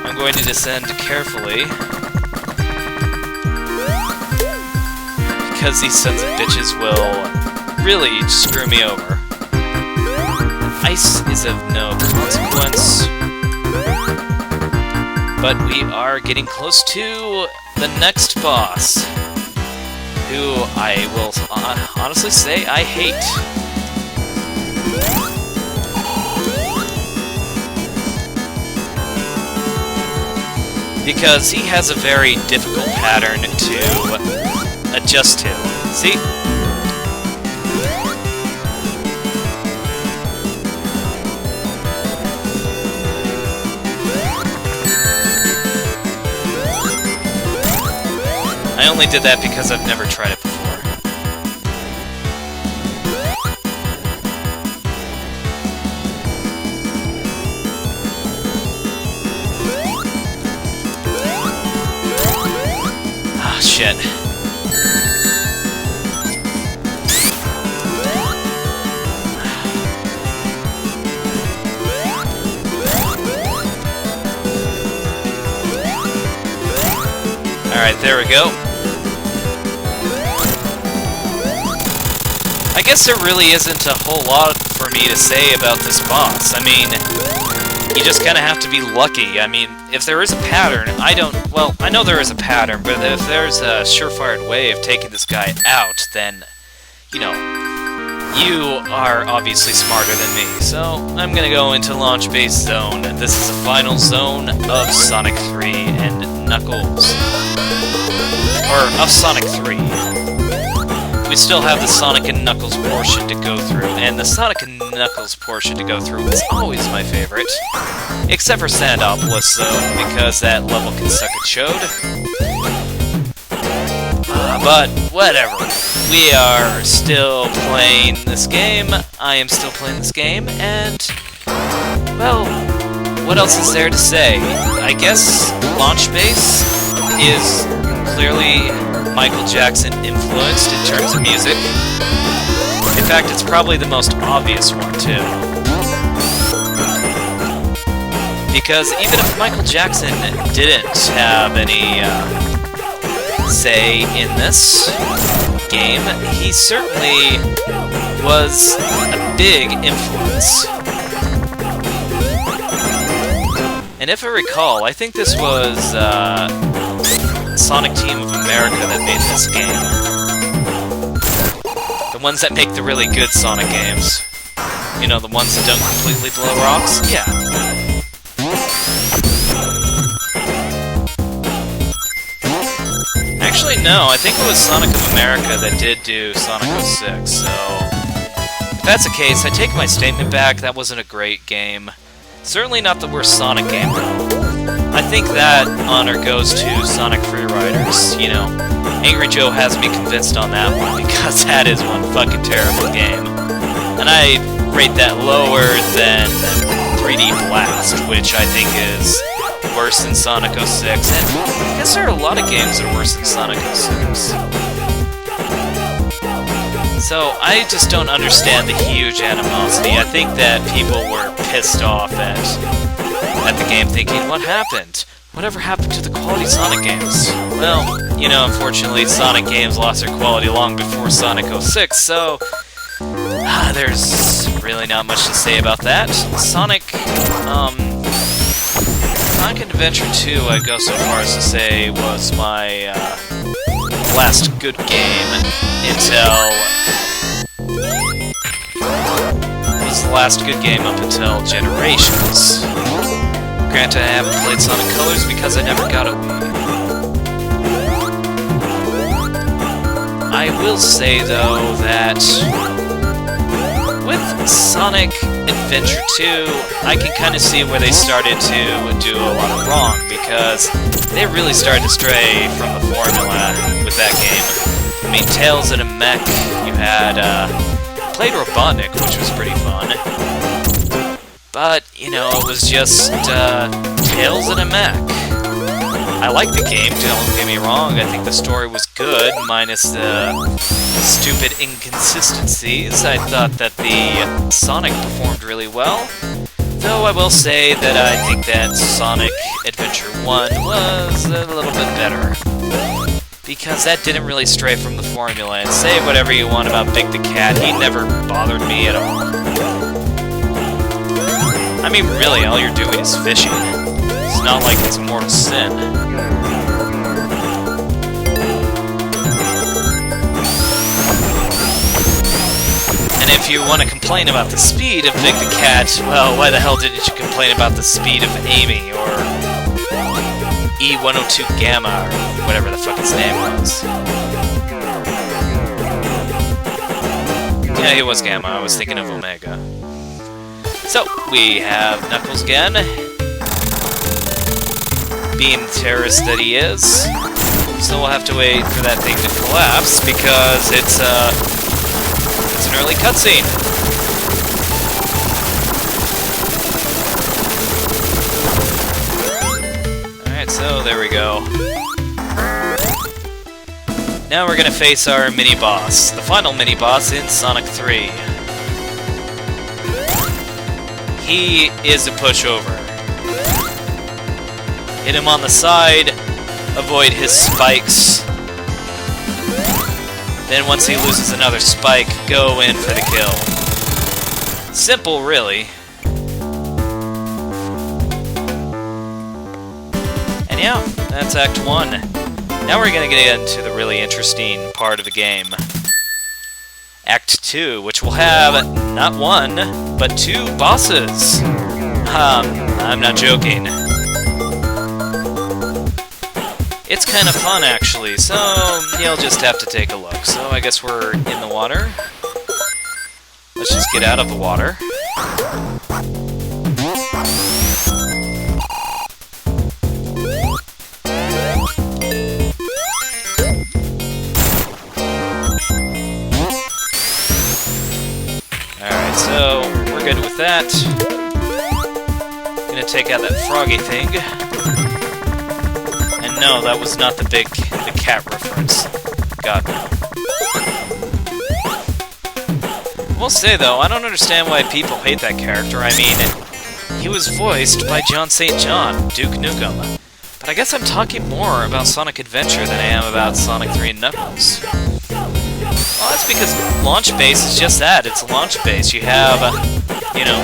I'm going to descend carefully, because these sons of bitches will really screw me over. Ice is of no consequence, but we are getting close to the next boss, who I will honestly say I hate. Because he has a very difficult pattern to adjust to. See? I only did that because I've never tried it before. Ah, shit. Alright, there we go. I guess there really isn't a whole lot for me to say about this boss. I mean, you just kind of have to be lucky. I mean, if there is a pattern, well, I know there is a pattern, but if there's a surefire way of taking this guy out, then, you know, you are obviously smarter than me. So, I'm gonna go into Launch Base Zone. This is the final zone of Sonic 3 and Knuckles. Or, of Sonic 3. we still have the Sonic and Knuckles portion to go through, and the Sonic and Knuckles portion to go through is always my favorite. Except for Sandopolis, though, because that level can suck a chode. But whatever. We are still playing this game, I am still playing this game, and, well, what else is there to say? I guess Launch Base is clearly Michael Jackson influenced in terms of music. In fact, it's probably the most obvious one, too. Because even if Michael Jackson didn't have any say in this game, he certainly was a big influence. And if I recall, I think this was Sonic Team of America that made this game. The ones that make the really good Sonic games. You know, the ones that don't completely blow rocks? Yeah. Actually, no, I think it was Sonic of America that did do Sonic 06, so... If that's the case, I take my statement back, that wasn't a great game. Certainly not the worst Sonic game, though. I think that honor goes to Sonic Free Riders, you know. Angry Joe has me convinced on that one, because that is one fucking terrible game. And I rate that lower than 3D Blast, which I think is worse than Sonic 06, and I guess there are a lot of games that are worse than Sonic 06. So, I just don't understand the huge animosity. I think that people were pissed off at the game thinking, what happened? Whatever happened to the quality Sonic games? Well, you know, unfortunately, Sonic games lost their quality long before Sonic 06, so... there's really not much to say about that. Sonic Adventure 2, I'd go so far as to say, was my last good game until... was the last good game up until Generations. Granted, I haven't played Sonic Colors because I never got a Wii. I will say, though, that with Sonic Adventure 2, I can kind of see where they started to do a lot of wrong, because they really started to stray from the formula with that game. I mean, Tails in a mech, you had, played Robotnik, which was pretty fun. But, you know, it was just, Tails in a mech. I liked the game, don't get me wrong, I think the story was good, minus the stupid inconsistencies. I thought that the Sonic performed really well, though I will say that I think that Sonic Adventure 1 was a little bit better. Because that didn't really stray from the formula, and say whatever you want about Big the Cat, he never bothered me at all. I mean, really, all you're doing is fishing. It's not like it's a mortal sin. And if you want to complain about the speed of Big the Cat, well, why the hell didn't you complain about the speed of Amy, or E102 Gamma, or whatever the fuck his name was? Yeah, he was Gamma, I was thinking of Omega. So, we have Knuckles again. Being the terrorist that he is. So we'll have to wait for that thing to collapse, because it's an early cutscene. Alright, so there we go. Now we're gonna face our mini-boss, the final mini-boss in Sonic 3. He is a pushover. Hit him on the side, avoid his spikes. Then once he loses another spike, go in for the kill. Simple, really. And yeah, that's Act 1. Now we're gonna get into the really interesting part of the game. Act 2, which will have not one, but 2 bosses. I'm not joking. It's kind of fun, actually, so you'll just have to take a look. So I guess we're in the water. Let's just get out of the water. Alright, so we're good with that. Gonna take out that froggy thing. And no, that was not the cat reference. God, no. I will say, though, I don't understand why people hate that character. I mean, he was voiced by John St. John, Duke Nukem. But I guess I'm talking more about Sonic Adventure than I am about Sonic 3 and Knuckles. Well, that's because Launch Base is just that. It's a launch base. You have, you know...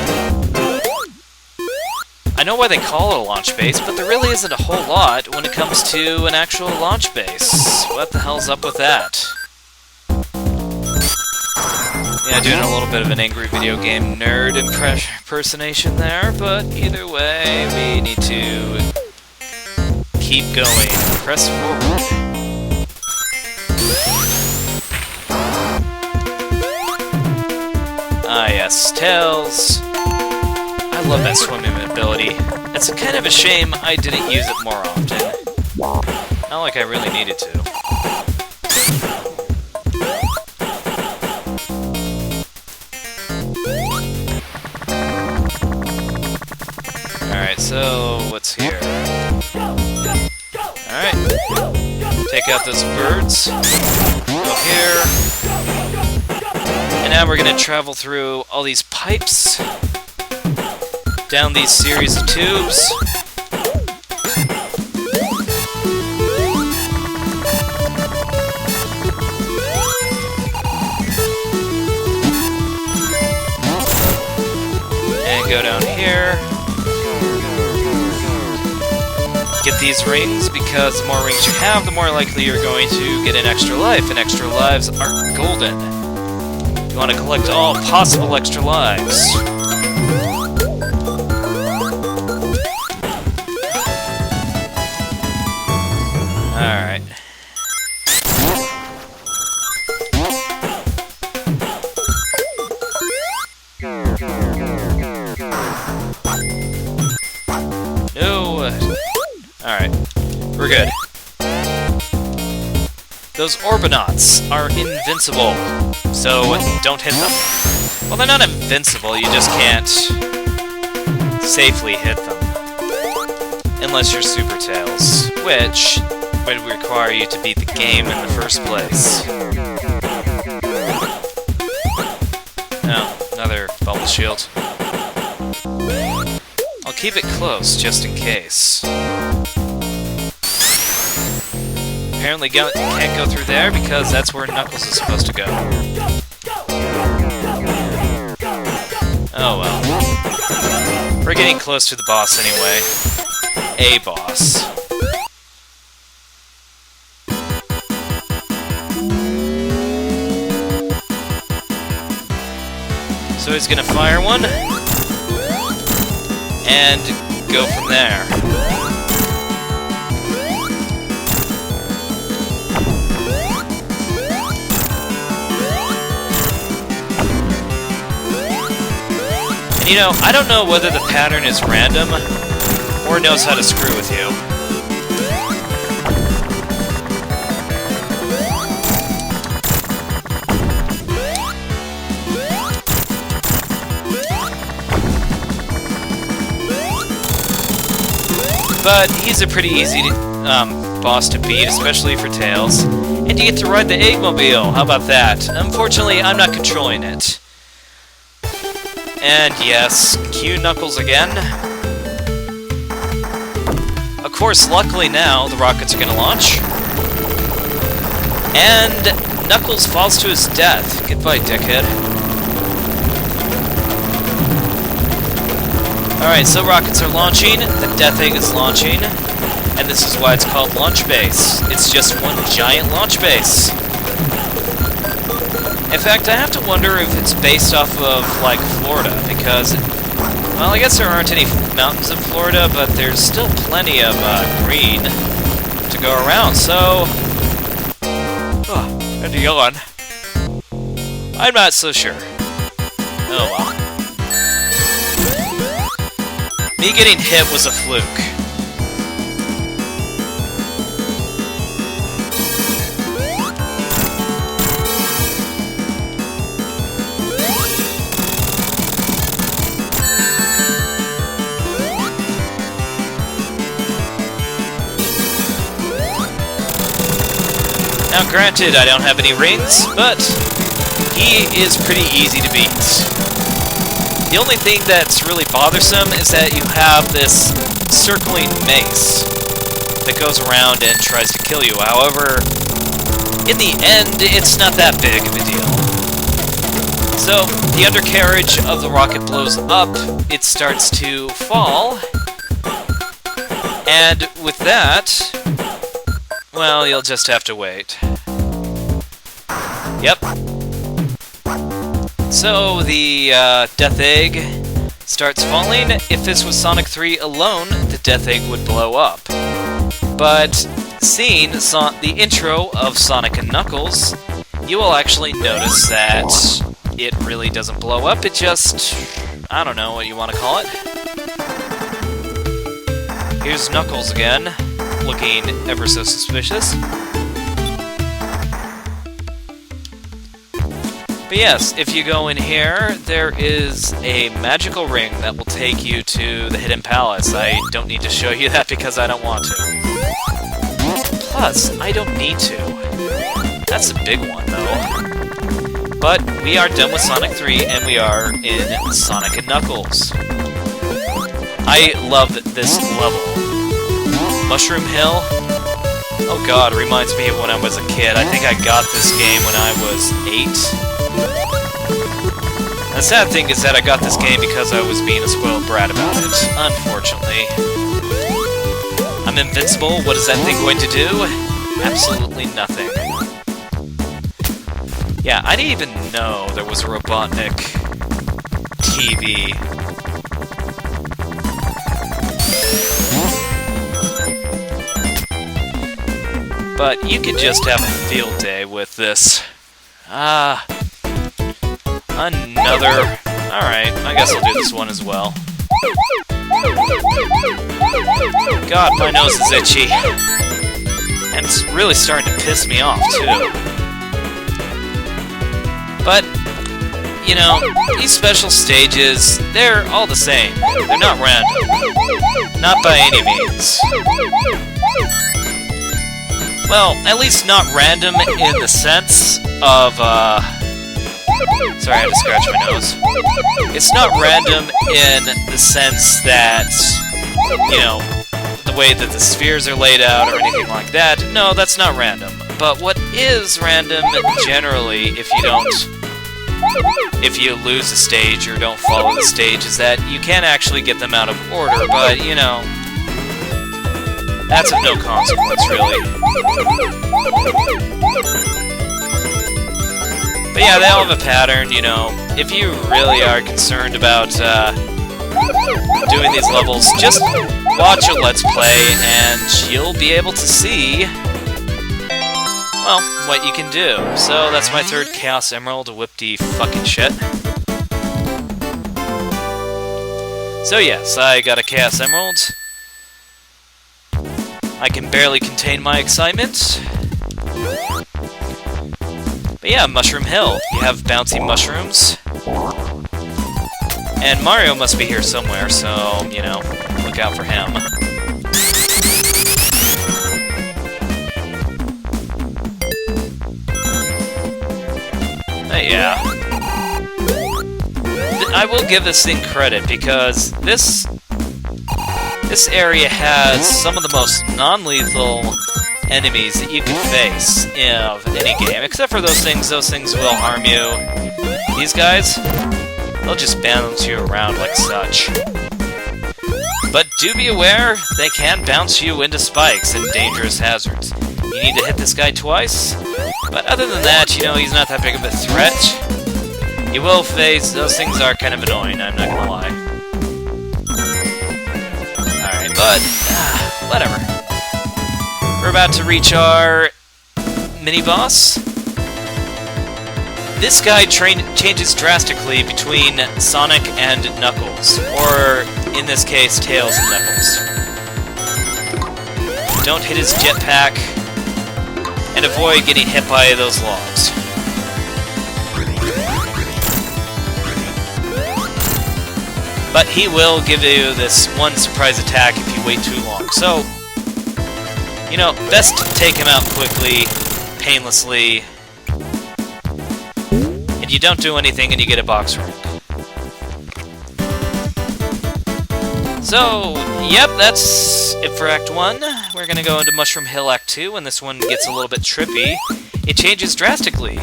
I know why they call it a launch base, but there really isn't a whole lot when it comes to an actual launch base. What the hell's up with that? Yeah, doing a little bit of an angry video game nerd impersonation there, but either way, we need to keep going. Press forward. Ah yes, Tails. I love that swimming ability. It's kind of a shame I didn't use it more often. Not like I really needed to. Alright, so what's here? Alright. Take out those birds. Go here. And now we're gonna travel through all these pipes. Down these series of tubes. And go down here. Get these rings, because the more rings you have, the more likely you're going to get an extra life, and extra lives are golden. You want to collect all possible extra lives. Alright. No. Alright. We're good. Those Orbinauts are invincible, so don't hit them. Well, they're not invincible, you just can't safely hit them. Unless you're Super Tails, which would require you to beat the game in the first place. Oh, another bubble shield. I'll keep it close, just in case. Apparently can't go through there, because that's where Knuckles is supposed to go. Oh well. We're getting close to the boss anyway. A boss. So he's gonna fire one, and go from there. And you know, I don't know whether the pattern is random, or knows how to screw with you. But he's a pretty easy boss to beat, especially for Tails. And you get to ride the Eggmobile, how about that? Unfortunately, I'm not controlling it. And yes, cue Knuckles again. Of course, luckily now, the rockets are gonna launch. And Knuckles falls to his death. Goodbye, dickhead. Alright, so rockets are launching, the Death Egg is launching, and this is why it's called Launch Base. It's just one giant launch base. In fact, I have to wonder if it's based off of, like, Florida, because, well, I guess there aren't any mountains in Florida, but there's still plenty of green. left to go around, so... Oh, and a yawn. I'm not so sure. Oh well. Me getting hit was a fluke. Now granted, I don't have any rings, but he is pretty easy to beat. The only thing that's really bothersome is that you have this circling mace that goes around and tries to kill you. However, in the end, it's not that big of a deal. So, the undercarriage of the rocket blows up, it starts to fall, and with that, well, you'll just have to wait. Yep. So, the Death Egg starts falling. If this was Sonic 3 alone, the Death Egg would blow up. But seeing the intro of Sonic and Knuckles, you will actually notice that it really doesn't blow up, it just... I don't know what you want to call it. Here's Knuckles again, looking ever so suspicious. But yes, if you go in here, there is a magical ring that will take you to the Hidden Palace. I don't need to show you that because I don't want to. Plus, I don't need to. That's a big one, though. But we are done with Sonic 3, and we are in Sonic and Knuckles. I love this level. Mushroom Hill. Oh god, it reminds me of when I was a kid. I think I got this game when I was 8. The sad thing is that I got this game because I was being a spoiled brat about it, unfortunately. I'm invincible, what is that thing going to do? Absolutely nothing. Yeah, I didn't even know there was a Robotnik TV. But you could just have a field day with this. Another... Alright, I guess I'll do this one as well. God, my nose is itchy. And it's really starting to piss me off, too. But, you know, these special stages, they're all the same. They're not random. Not by any means. Well, at least not random in the sense of, sorry, I had to scratch my nose. It's not random in the sense that, you know, the way that the spheres are laid out or anything like that. No, that's not random. But what is random, generally, if you lose a stage or don't follow the stage, is that you can actually get them out of order, but, you know, that's of no consequence, really. But yeah, they all have a pattern, you know. If you really are concerned about doing these levels, just watch a Let's Play and you'll be able to see, well, what you can do. So that's my third Chaos Emerald, whip-de fucking shit. So yes, I got a Chaos Emerald. I can barely contain my excitement. But yeah, Mushroom Hill. You have bouncy mushrooms. And Mario must be here somewhere, so, you know, look out for him. But yeah. I will give this thing credit, because this area has some of the most non-lethal enemies that you can face of any game, except for those things will harm you. These guys, they'll just bounce you around like such. But do be aware, they can bounce you into spikes and dangerous hazards. You need to hit this guy twice, but other than that, you know, he's not that big of a threat. You will face, those things are kind of annoying, I'm not gonna lie. Alright, but, whatever. We're about to reach our mini-boss. This guy changes drastically between Sonic and Knuckles, or in this case, Tails and Knuckles. Don't hit his jetpack, and avoid getting hit by those logs. But he will give you this one surprise attack if you wait too long. So, you know, best to take him out quickly, painlessly, and you don't do anything and you get a box rank. So, yep, that's it for Act 1. We're gonna go into Mushroom Hill Act 2, and this one gets a little bit trippy. It changes drastically.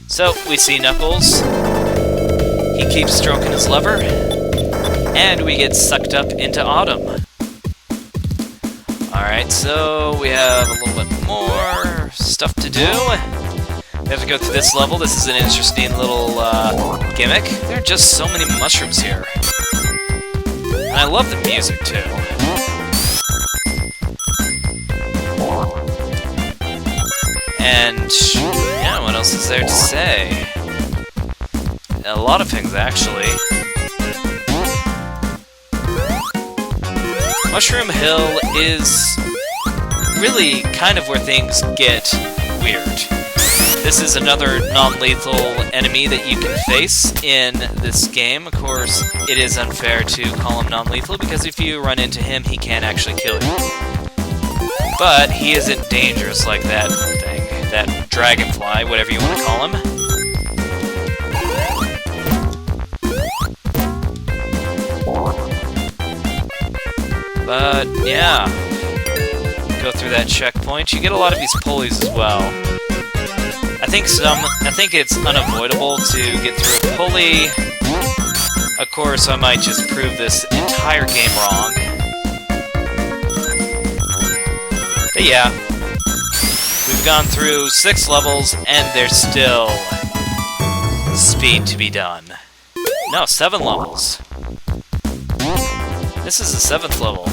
So, we see Knuckles. He keeps stroking his lever, and we get sucked up into Autumn. Alright, so we have a little bit more stuff to do. We have to go through this level. This is an interesting little gimmick. There are just so many mushrooms here. And I love the music, too. And, yeah, what else is there to say? A lot of things, actually. Mushroom Hill is really kind of where things get weird. This is another non-lethal enemy that you can face in this game. Of course, it is unfair to call him non-lethal, because if you run into him, he can actually kill you. But he isn't dangerous like that thing. That dragonfly, whatever you want to call him. But, yeah. Go through that checkpoint. You get a lot of these pulleys as well. I think it's unavoidable to get through a pulley. Of course, I might just prove this entire game wrong. But yeah. We've gone through 6 levels, and there's still speed to be done. No, 7 levels. This is the 7th level.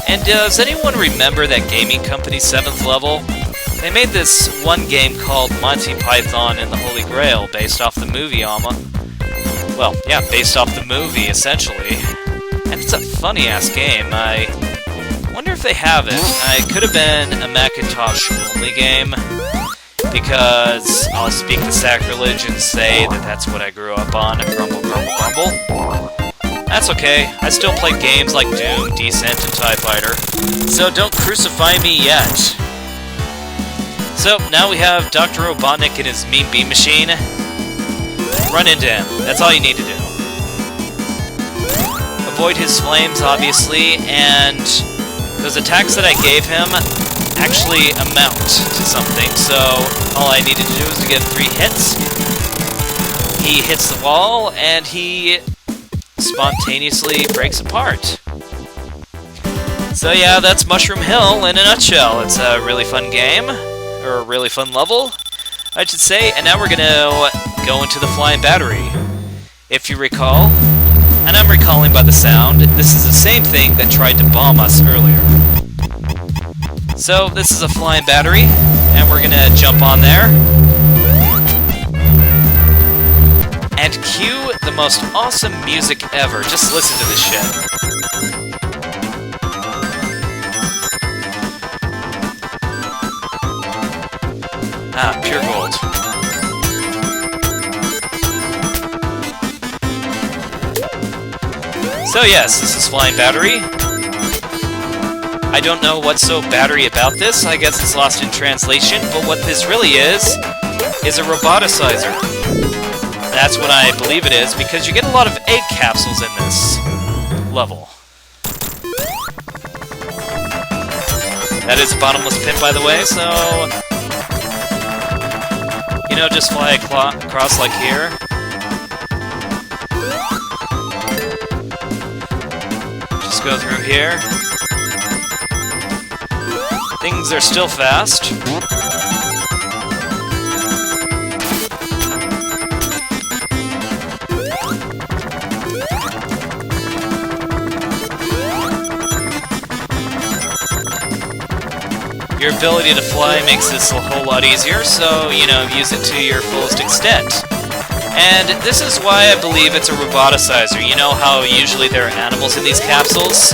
And does anyone remember that gaming company's 7th level? They made this one game called Monty Python and the Holy Grail, based off the movie Well, yeah, based off the movie, essentially. And it's a funny-ass game. I wonder if they have it. It could have been a Macintosh-only game, because I'll speak the sacrilege and say that that's what I grew up on. Grumble, grumble, grumble. That's okay. I still play games like Doom, Descent, and TIE Fighter, so don't crucify me yet. So, now we have Dr. Robotnik and his Mean Beam Machine. Run into him. That's all you need to do. Avoid his flames, obviously, and those attacks that I gave him actually amount to something, so all I needed to do is to get 3 hits. He hits the wall, and he spontaneously breaks apart. So yeah, that's Mushroom Hill in a nutshell. It's a really fun game, or a really fun level, I should say, and now we're gonna go into the Flying Battery. If you recall, and I'm recalling by the sound, this is the same thing that tried to bomb us earlier. So this is a Flying Battery, and we're gonna jump on there. And cue the most awesome music ever. Just listen to this shit. Ah, pure gold. So yes, this is Flying Battery. I don't know what's so battery about this. I guess it's lost in translation. But what this really is a roboticizer. That's what I believe it is, because you get a lot of egg capsules in this level. That is a bottomless pit, by the way, so... You know, just fly across like here. Just go through here. Things are still fast. Your ability to fly makes this a whole lot easier, so, you know, use it to your fullest extent. And this is why I believe it's a roboticizer. You know how usually there are animals in these capsules?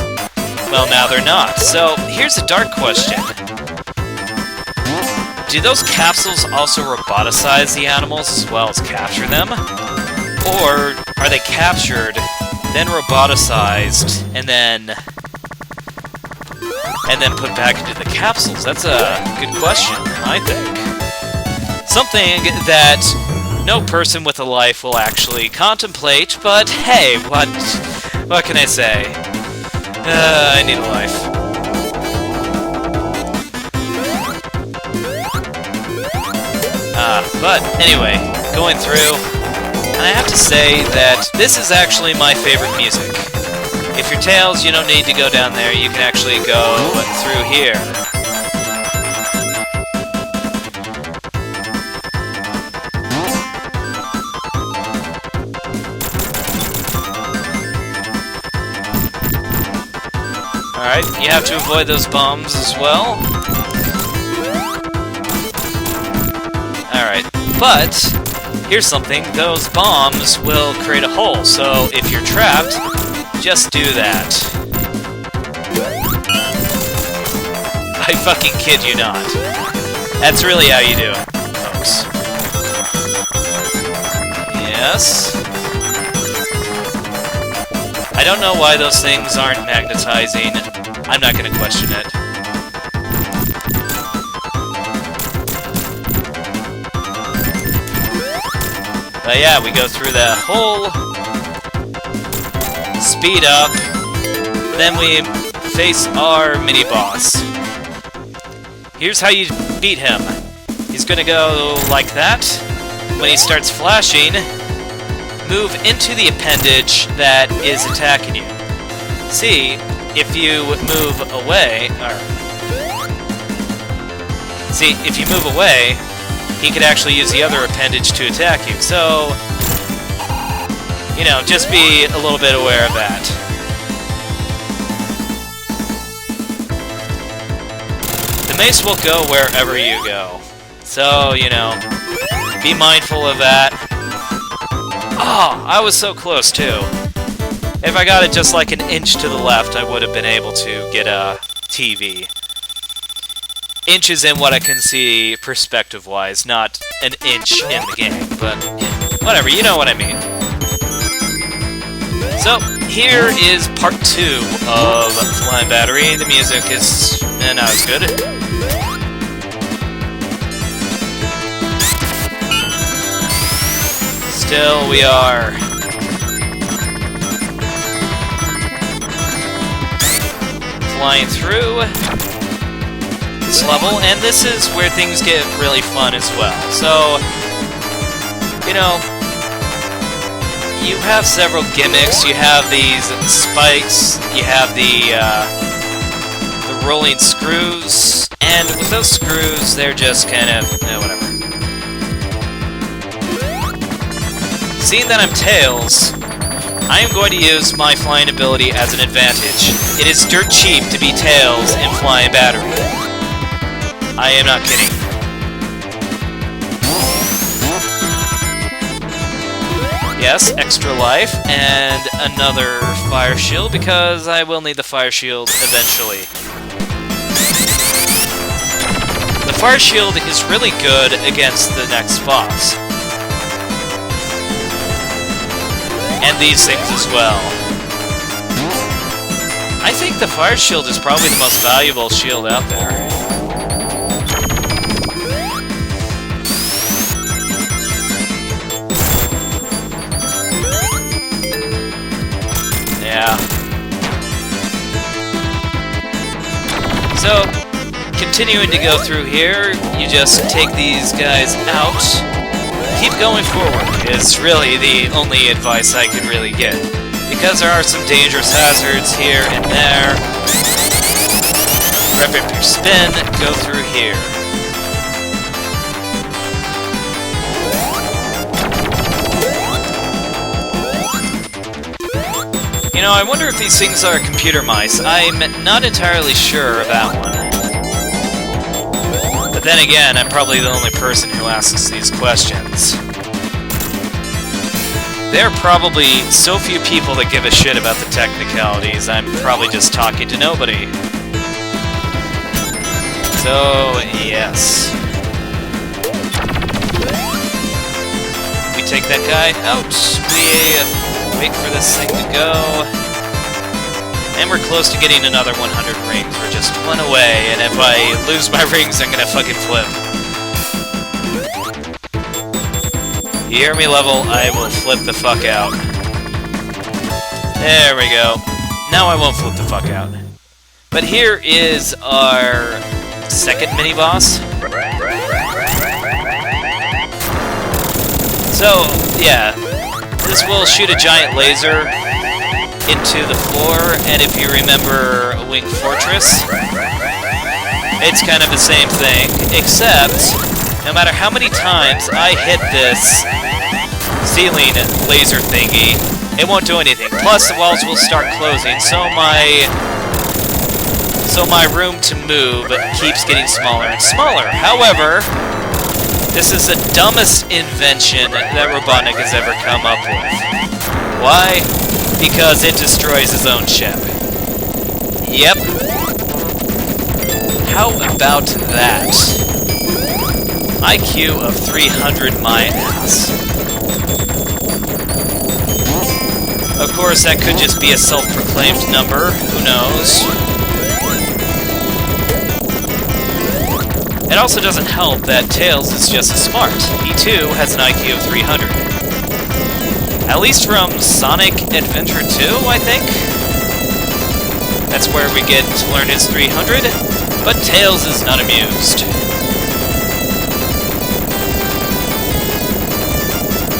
Well, now they're not. So, here's a dark question. Do those capsules also roboticize the animals as well as capture them? Or are they captured, then roboticized, and then put back into the capsules? That's a good question, I think. Something that no person with a life will actually contemplate, but hey, what can I say? I need a life. But anyway, going through, and I have to say that this is actually my favorite music. If you're Tails, you don't need to go down there, you can actually go through here. Alright, you have to avoid those bombs as well. Alright, but here's something. Those bombs will create a hole, so if you're trapped, just do that. I fucking kid you not. That's really how you do it, folks. Yes. I don't know why those things aren't magnetizing. I'm not gonna question it. But yeah, we go through that hole, speed up, then we face our mini-boss. Here's how you beat him. He's gonna go like that. When he starts flashing, move into the appendage that is attacking you. See, if you move away, if you move away, he could actually use the other appendage to attack you. So, you know, just be a little bit aware of that. The mace will go wherever you go. So, you know, be mindful of that. Oh, I was so close, too. If I got it just like an inch to the left, I would have been able to get a TV. Inches in what I can see perspective-wise, not an inch in the game, but whatever, you know what I mean. So, here is part 2 of Flying Battery. The music is not as good. Still, we are flying through this level, and this is where things get really fun as well. So, you know, you have several gimmicks. You have these spikes, you have the rolling screws, and with those screws, they're just kind of, whatever. Seeing that I'm Tails, I am going to use my flying ability as an advantage. It is dirt cheap to be Tails in Flying Battery. I am not kidding. Yes, extra life, and another fire shield, because I will need the fire shield eventually. The fire shield is really good against the next boss. And these things as well. I think the fire shield is probably the most valuable shield out there. Yeah. So, continuing to go through here, you just take these guys out. Keep going forward is really the only advice I can really get. Because there are some dangerous hazards here and there. Rep up your spin, go through here. You know, I wonder if these things are computer mice. I'm not entirely sure of that one. But then again, I'm probably the only person who asks these questions. There are probably so few people that give a shit about the technicalities, I'm probably just talking to nobody. So, yes. We take that guy out, we wait for this thing to go, and we're close to getting another 100 rings. We're just one away, and if I lose my rings, I'm gonna fucking flip. You hear me level, I will flip the fuck out. There we go. Now I won't flip the fuck out. But here is our second mini-boss. So, yeah. This will shoot a giant laser into the floor, and if you remember Wing Fortress, it's kind of the same thing, except no matter how many times I hit this ceiling laser thingy, it won't do anything. Plus, the walls will start closing, so my room to move keeps getting smaller and smaller. However, this is the dumbest invention that Robotnik has ever come up with. Why? Because it destroys his own ship. Yep. How about that? IQ of 300 my ass. Of course, that could just be a self-proclaimed number. Who knows? It also doesn't help that Tails is just as smart. He too has an IQ of 300. At least from Sonic Adventure 2, I think? That's where we get to learn his 300, but Tails is not amused.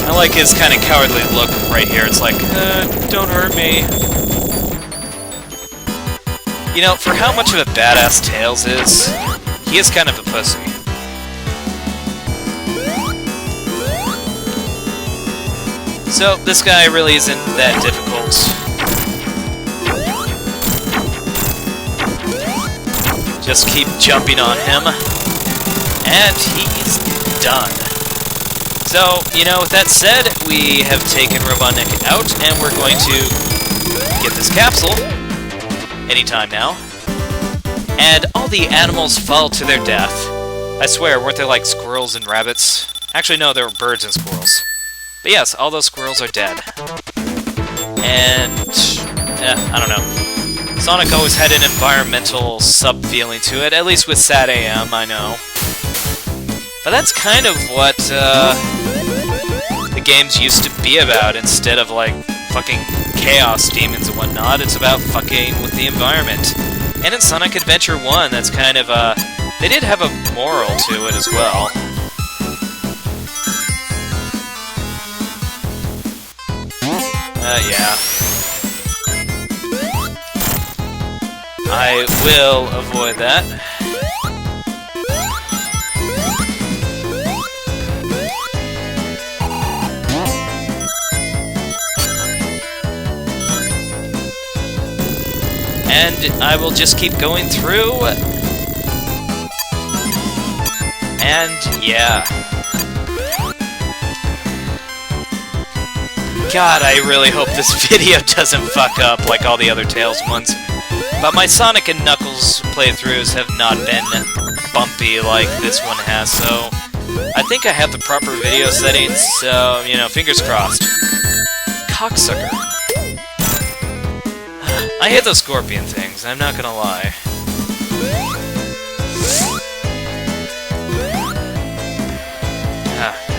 I like his kind of cowardly look right here. It's like, don't hurt me. You know, for how much of a badass Tails is, he is kind of a pussy. So, this guy really isn't that difficult. Just keep jumping on him, and he's done. So, you know, with that said, we have taken Robotnik out, and we're going to get this capsule anytime now. And all the animals fall to their death. I swear, weren't they like squirrels and rabbits? Actually, no, they were birds and squirrels. But yes, all those squirrels are dead. And, I don't know. Sonic always had an environmental sub-feeling to it, at least with Sad AM, I know. But that's kind of what, the games used to be about, instead of, like, fucking chaos demons and whatnot. It's about fucking with the environment. And in Sonic Adventure 1, that's kind of, they did have a moral to it as well. Yeah. I will avoid that. And I will just keep going through. And yeah. God, I really hope this video doesn't fuck up like all the other Tails ones. But my Sonic and Knuckles playthroughs have not been bumpy like this one has, so I think I have the proper video settings, so, you know, fingers crossed. Cocksucker. I hate those scorpion things, I'm not gonna lie.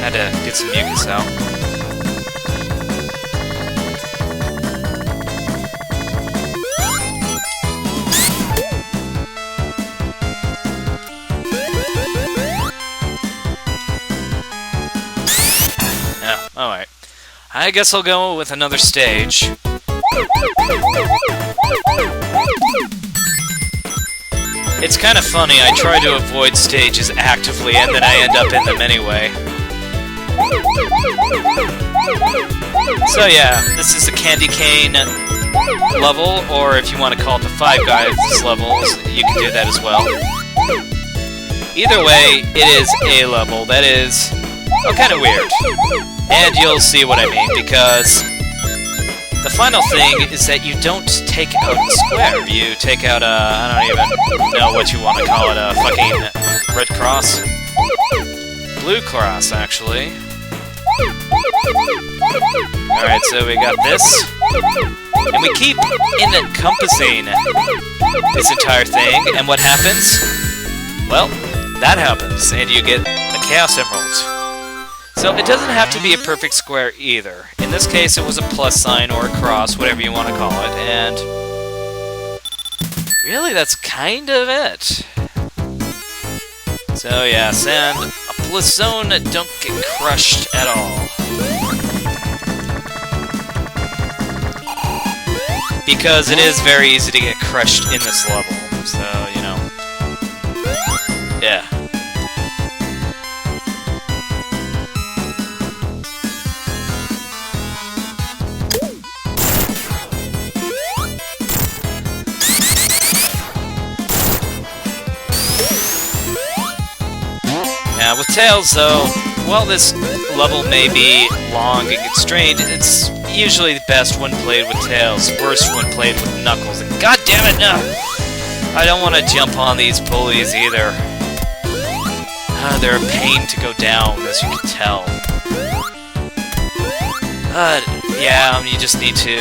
Had to get some mucus out. Alright. I guess I'll go with another stage. It's kind of funny, I try to avoid stages actively and then I end up in them anyway. So yeah, this is the Candy Cane level, or if you want to call it the Five Guys levels, you can do that as well. Either way, it is a level that is, well, kind of weird. And you'll see what I mean, because the final thing is that you don't take out a square. You take out a, I don't even know what you want to call it, a fucking red cross? Blue cross, actually. Alright, so we got this. And we keep encompassing this entire thing, and what happens? Well, that happens, and you get a Chaos Emerald. So it doesn't have to be a perfect square either. In this case, it was a plus sign or a cross, whatever you want to call it, and really, that's kind of it. So yeah, Sandopolis Zone, don't get crushed at all. Because it is very easy to get crushed in this level, so, you know. Yeah. Now, with Tails, though, while this level may be long and constrained, it's usually best when played with Tails, worst when played with Knuckles. And god damn it, no! I don't want to jump on these pulleys either. They're a pain to go down, as you can tell. Yeah, you just need to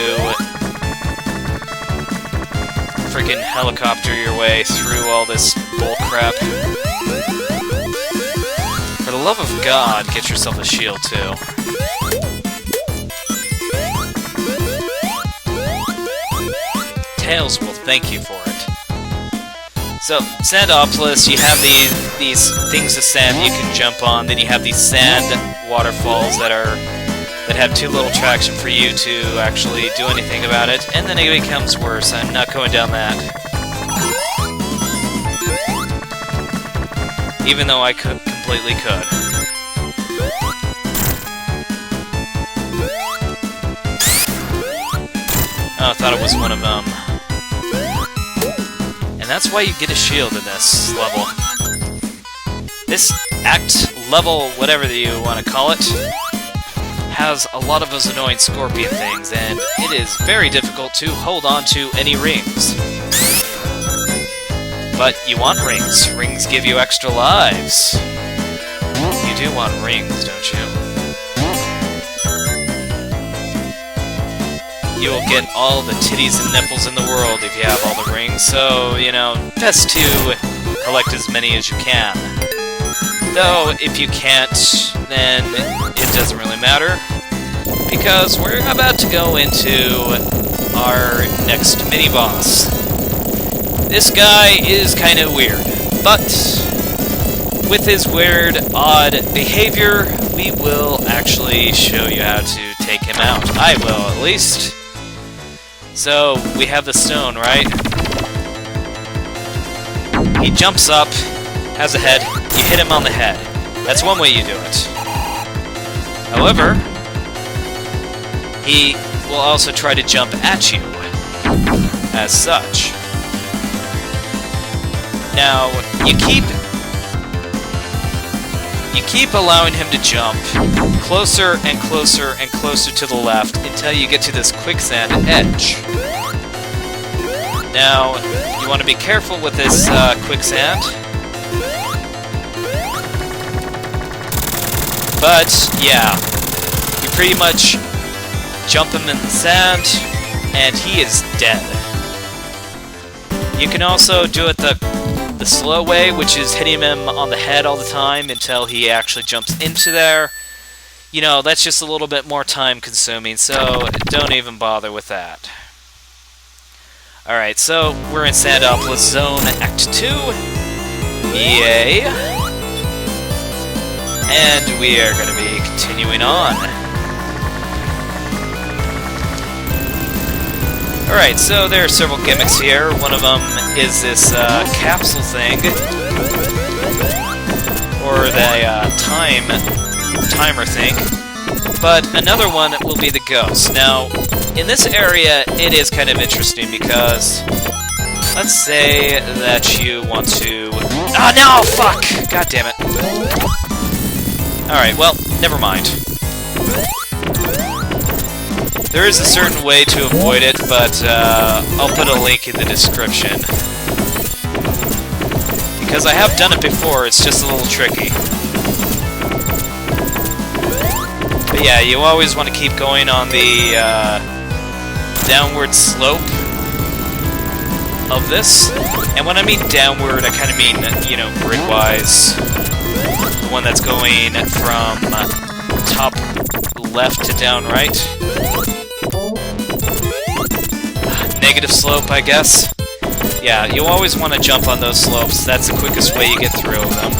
freaking helicopter your way through all this bullcrap. For the love of God, get yourself a shield, too. Tails will thank you for it. So, Sandopolis, you have these things of sand you can jump on, then you have these sand waterfalls that have too little traction for you to actually do anything about it, and then it becomes worse. I'm not going down that. Even though I completely could. Oh, I thought it was one of them. And that's why you get a shield in this level. This act, level, whatever you want to call it, has a lot of those annoying scorpion things, and it is very difficult to hold on to any rings. But you want rings. Rings give you extra lives. You do want rings, don't you? You will get all the titties and nipples in the world if you have all the rings, so, you know, best to collect as many as you can. Though, if you can't, then it doesn't really matter, because we're about to go into our next mini-boss. This guy is kind of weird, but with his weird, odd behavior, we will actually show you how to take him out. I will, at least. So, we have the stone, right? He jumps up, has a head, you hit him on the head. That's one way you do it. However, he will also try to jump at you, as such. Now, you keep allowing him to jump closer and closer and closer to the left until you get to this quicksand edge. Now, you want to be careful with this quicksand. But, yeah, you pretty much jump him in the sand, and he is dead. You can also do it the slow way, which is hitting him on the head all the time until he actually jumps into there. You know, that's just a little bit more time consuming, so don't even bother with that. Alright, so we're in Sandopolis Zone Act 2. Yay! And we are going to be continuing on. Alright, so there are several gimmicks here. One of them is this capsule thing. Or the timer thing. But another one will be the ghost. Now, in this area, it is kind of interesting because let's say that you want to... Ah, no! Fuck! God damn it. Alright, well, never mind. There is a certain way to avoid it, but I'll put a link in the description. Because I have done it before, it's just a little tricky. But yeah, you always want to keep going on the downward slope of this. And when I mean downward, I kind of mean, you know, grid-wise. The one that's going from top left to down right. Negative slope, I guess. Yeah, you always want to jump on those slopes. That's the quickest way you get through them.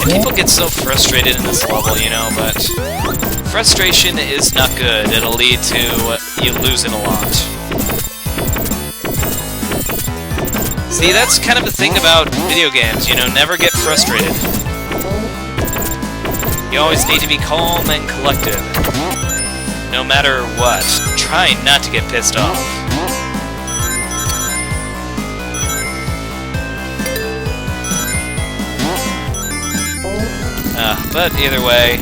And people get so frustrated in this level, you know, but frustration is not good. It'll lead to you losing a lot. See, that's kind of the thing about video games, you know, never get frustrated. You always need to be calm and collected. No matter what. Try not to get pissed off. But either way,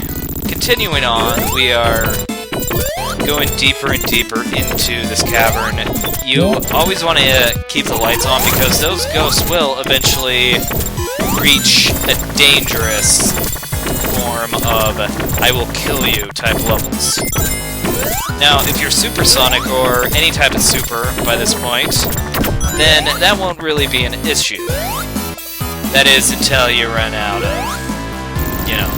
continuing on, we are going deeper and deeper into this cavern. You always want to keep the lights on because those ghosts will eventually reach a dangerous form of I will kill you type levels. Now, if you're supersonic or any type of super by this point, then that won't really be an issue. That is until you run out of, you know.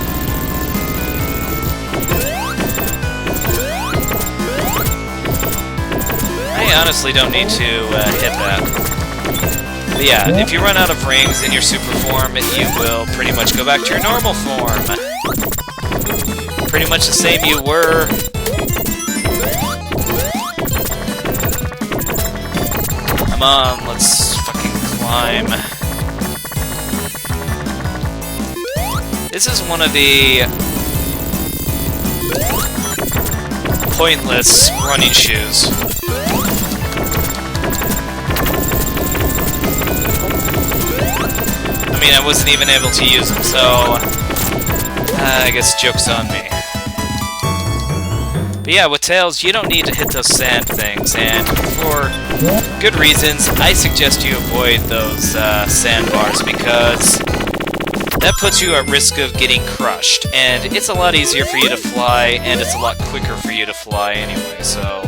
I honestly don't need to hit that. But yeah, if you run out of rings in your super form, you will pretty much go back to your normal form. Pretty much the same you were. Come on, let's fucking climb. This is one of the pointless running shoes. I mean, I wasn't even able to use them, so I guess joke's on me. But yeah, with Tails, you don't need to hit those sand things, and for good reasons, I suggest you avoid those sandbars, because that puts you at risk of getting crushed, and it's a lot easier for you to fly, and it's a lot quicker for you to fly anyway, so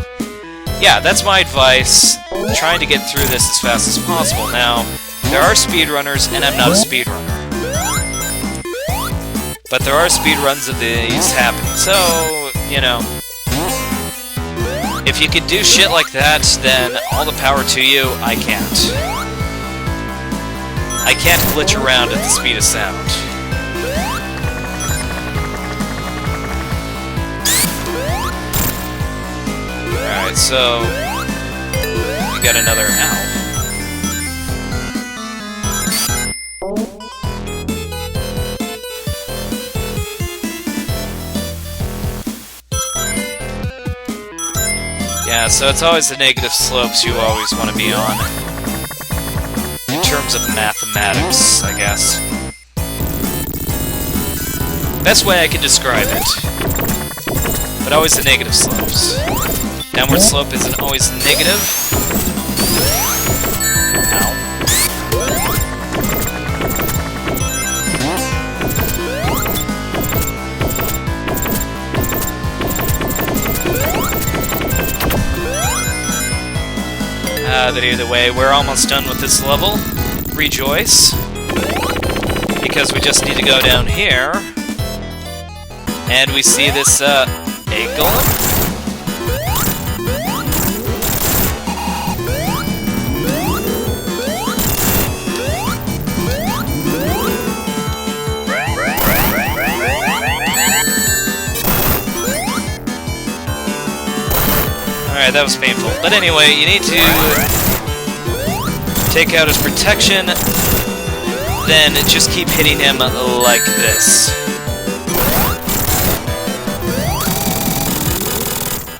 yeah, that's my advice, trying to get through this as fast as possible. Now, there are speedrunners, and I'm not a speedrunner. But there are speedruns of these happening, so, you know, if you can do shit like that, then all the power to you, I can't. I can't glitch around at the speed of sound. Alright, so we got another owl. Yeah, so it's always the negative slopes you always want to be on. In terms of mathematics, I guess. Best way I can describe it. But always the negative slopes. Downward slope isn't always negative. Ow. But either way, we're almost done with this level. Rejoice. Because we just need to go down here. And we see this, egg golem? Alright, that was painful. But anyway, you need to take out his protection, then just keep hitting him like this.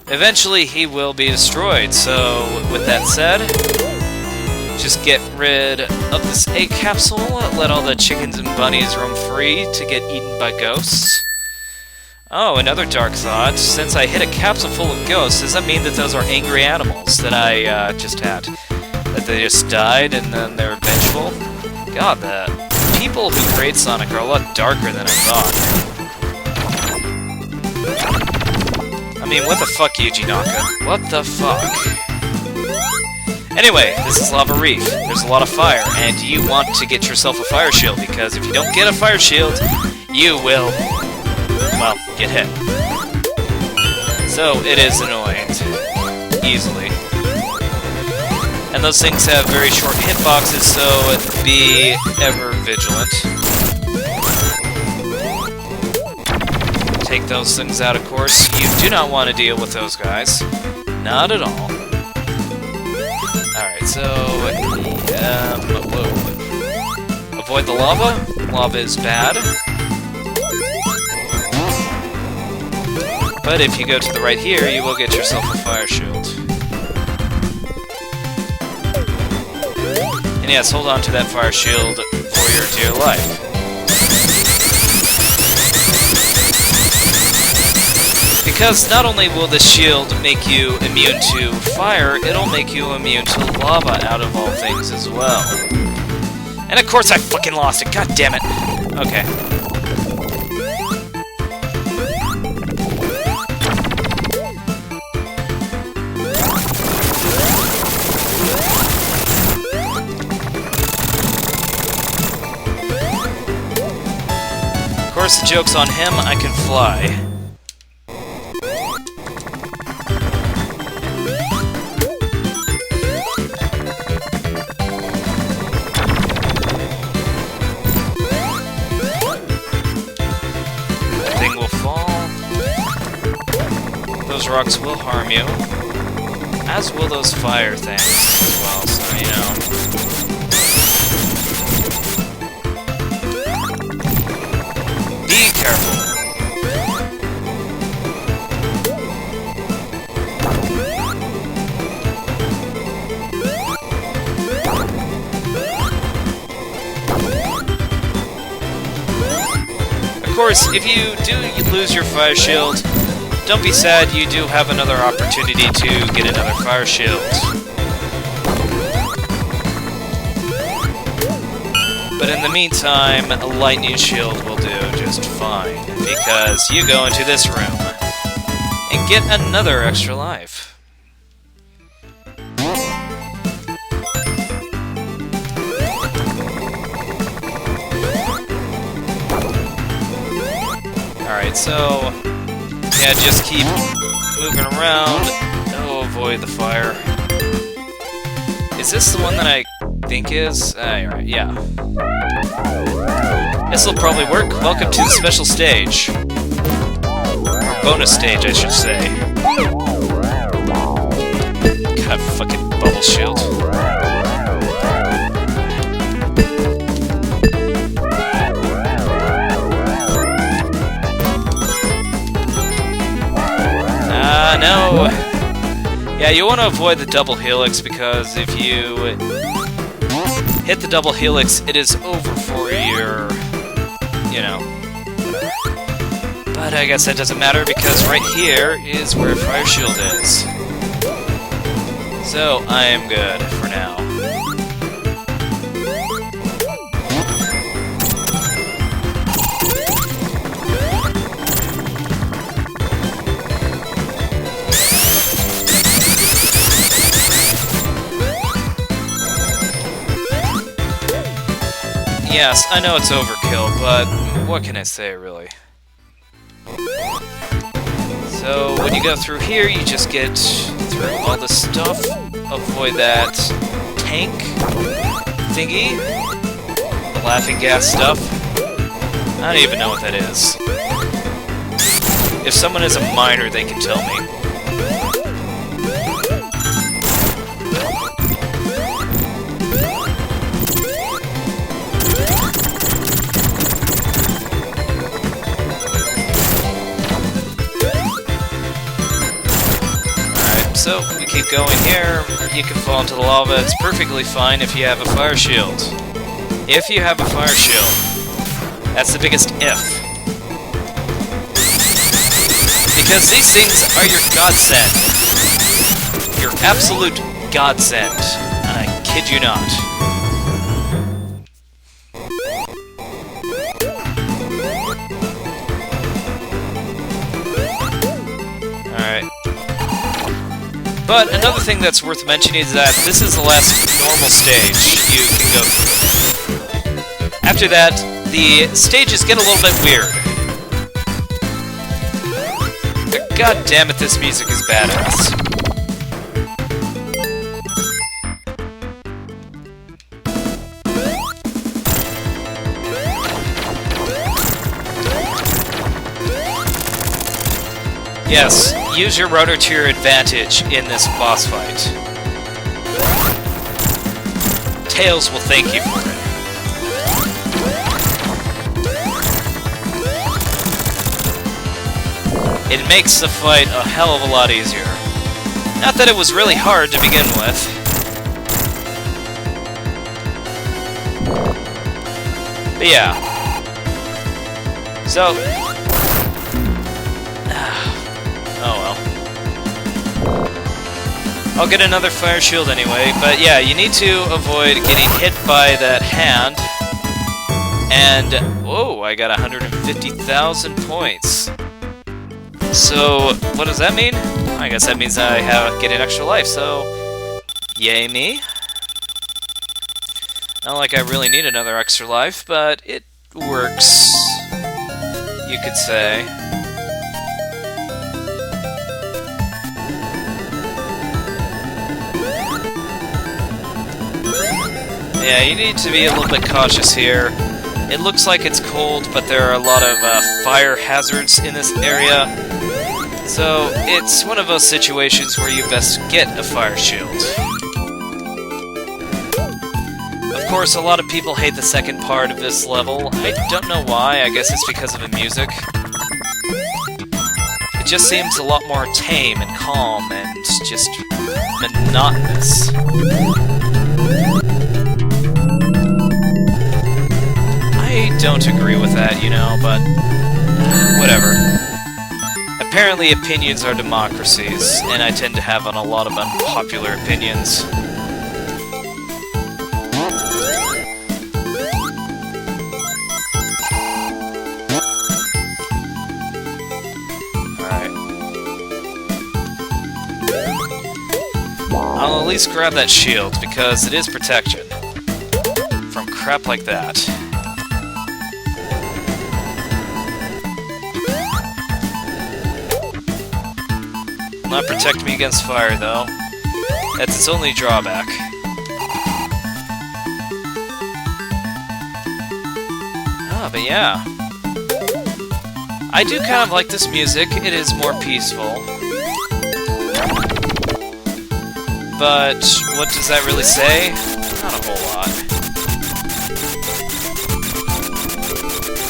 Eventually, he will be destroyed, so with that said, just just get rid of this egg capsule, let all the chickens and bunnies roam free to get eaten by ghosts. Oh, another dark thought. Since I hit a capsule full of ghosts, does that mean that those are angry animals that I just had? That they just died and then they're vengeful? God, the people who create Sonic are a lot darker than I thought. I mean, what the fuck, Yuji Naka? What the fuck? Anyway, this is Lava Reef. There's a lot of fire, and you want to get yourself a fire shield, because if you don't get a fire shield, you will, well, get hit. So, it is annoying. Easily. And those things have very short hitboxes, so be ever vigilant. Take those things out, of course. You do not want to deal with those guys. Not at all. Alright, so... whoa. Avoid the lava. Lava is bad. But if you go to the right here, you will get yourself a fire shield. And yes, hold on to that fire shield for your dear life. Because not only will this shield make you immune to fire, it'll make you immune to lava out of all things as well. And of course I fucking lost it, god damn it! Okay. Of course the joke's on him, I can fly. Those rocks will harm you, as will those fire things as well, so you know. Be careful. Of course, if you do lose your fire shield, don't be sad, you do have another opportunity to get another fire shield. But in the meantime, a lightning shield will do just fine, because you go into this room and get another extra life. Alright, so... yeah, just keep moving around. Oh, avoid the fire. Is this the one that I think is? Alright, yeah. This'll probably work. Welcome to the special stage. Bonus stage, I should say. God, fucking bubble shield. No. Yeah, you want to avoid the double helix, because if you hit the double helix, it is over for your, you know. But I guess that doesn't matter, because right here is where Fire Shield is. So, I am good for now. Yes, I know it's overkill, but what can I say, really? So, when you go through here, you just get through all the stuff. Avoid that tank thingy. The laughing gas stuff. I don't even know what that is. If someone is a miner, they can tell me. So, we keep going here, you can fall into the lava. It's perfectly fine if you have a fire shield. If you have a fire shield. That's the biggest if. Because these things are your godsend. Your absolute godsend. And I kid you not. Alright. But another thing that's worth mentioning is that this is the last normal stage you can go through. After that, the stages get a little bit weird. But god damn it, this music is badass. Yes, use your rotor to your advantage in this boss fight. Tails will thank you for it. It makes the fight a hell of a lot easier. Not that it was really hard to begin with. But yeah. So... oh well. I'll get another fire shield anyway, but yeah, you need to avoid getting hit by that hand. And, whoa, I got 150,000 points. So, what does that mean? I guess that means I get an extra life, so... yay me. Not like I really need another extra life, but it works, you could say. Yeah, you need to be a little bit cautious here. It looks like it's cold, but there are a lot of fire hazards in this area. So, it's one of those situations where you best get a fire shield. Of course, a lot of people hate the second part of this level. I don't know why, I guess it's because of the music. It just seems a lot more tame and calm and just monotonous. I don't agree with that, you know, but whatever. Apparently opinions are democracies, and I tend to have a lot of unpopular opinions. Alright. I'll at least grab that shield, because it is protection from crap like that. Not protect me against fire, though. That's its only drawback. Ah, but yeah. I do kind of like this music. It is more peaceful. But what does that really say? Not a whole lot.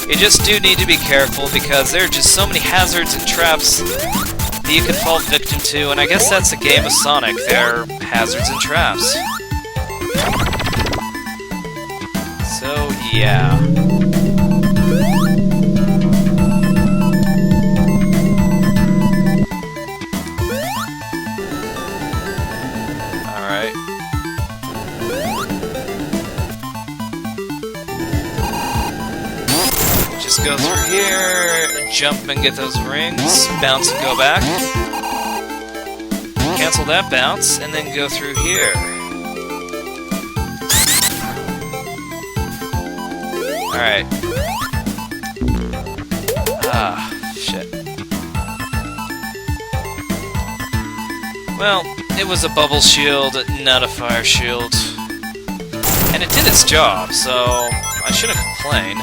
You just do need to be careful because there are just so many hazards and traps you can fall victim to, and I guess that's the game of Sonic. There are hazards and traps. So, yeah. Alright. Just go through here, jump and get those rings, bounce and go back. Cancel that bounce, and then go through here. Alright. Ah, shit. Well, it was a bubble shield, not a fire shield. And it did its job, so I shouldn't complain.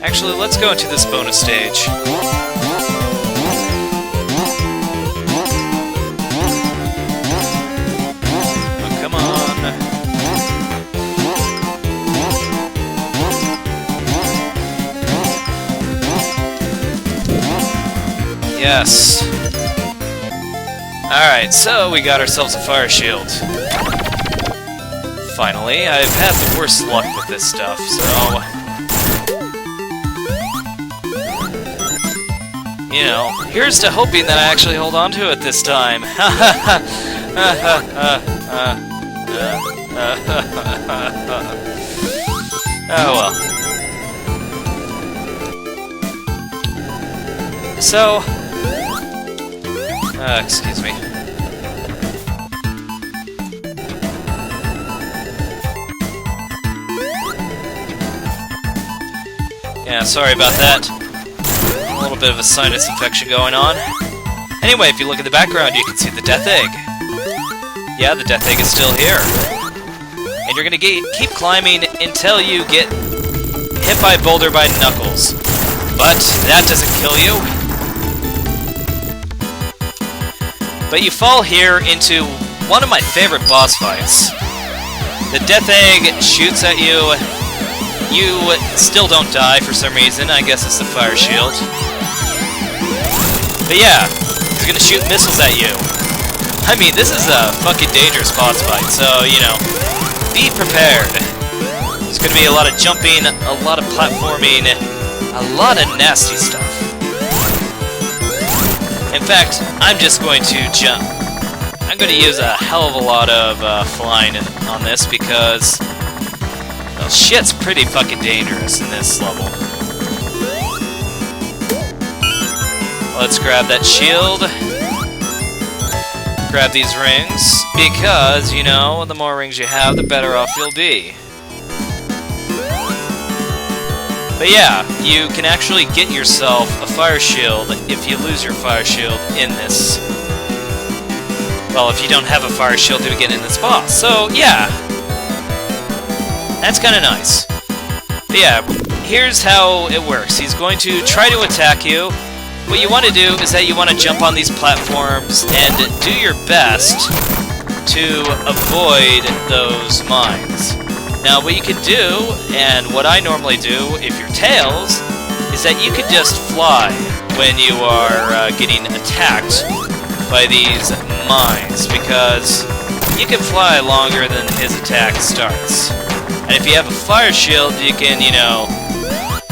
Actually, let's go into this bonus stage. Oh, come on. Yes. Alright, so we got ourselves a fire shield. Finally, I've had the worst luck with this stuff, so... You know, here's to hoping that I actually hold on to it this time. Oh well. So... excuse me. Yeah, sorry about that. A little bit of a sinus infection going on. Anyway, if you look at the background, you can see the Death Egg. Yeah, the Death Egg is still here. And you're gonna keep climbing until you get hit by a boulder by Knuckles. But that doesn't kill you. But you fall here into one of my favorite boss fights. The Death Egg shoots at you. You still don't die for some reason. I guess it's the fire shield. But yeah, he's gonna shoot missiles at you. I mean, this is a fucking dangerous boss fight, so, you know, be prepared. There's gonna be a lot of jumping, a lot of platforming, a lot of nasty stuff. In fact, I'm just going to jump. I'm going to use a hell of a lot of flying on this because, well, shit's pretty fucking dangerous in this level. Let's grab that shield. Grab these rings, because, you know, the more rings you have, the better off you'll be. But yeah, you can actually get yourself a fire shield if you lose your fire shield in this. Well, if you don't have a fire shield to get in this boss. So, yeah. That's kind of nice. But yeah, here's how it works. He's going to try to attack you. What you want to do is that you want to jump on these platforms and do your best to avoid those mines. Now, what you can do, and what I normally do if you're Tails, is that you can just fly when you are getting attacked by these mines, because you can fly longer than his attack starts. And if you have a fire shield, you can, you know,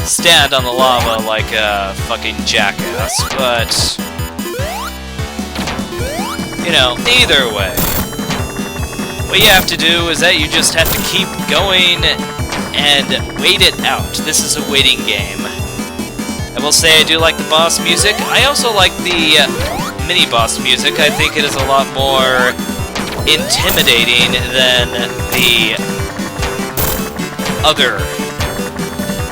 stand on the lava like a fucking jackass, but, you know, either way. What you have to do is that you just have to keep going and wait it out. This is a waiting game. I will say I do like the boss music. I also like the mini-boss music. I think it is a lot more intimidating than the other,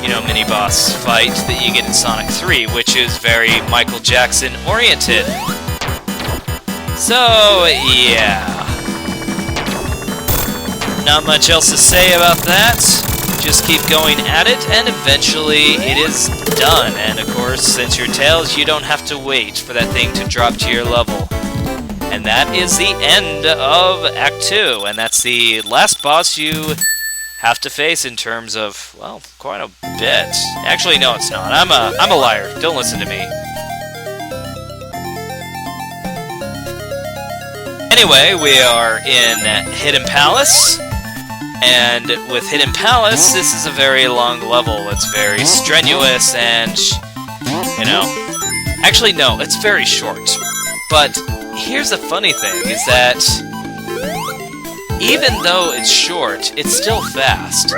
you know, mini-boss fight that you get in Sonic 3, which is very Michael Jackson oriented. So, yeah. Not much else to say about that. Just keep going at it, and eventually it is done. And of course, since you're Tails, you don't have to wait for that thing to drop to your level. And that is the end of Act 2, and that's the last boss you have to face in terms of, well, quite a bit. Actually, no, it's not. I'm a liar. Don't listen to me. Anyway, we are in Hidden Palace. And with Hidden Palace, this is a very long level. It's very strenuous and, you know... Actually, no, it's very short. But here's the funny thing, is that even though it's short, it's still fast.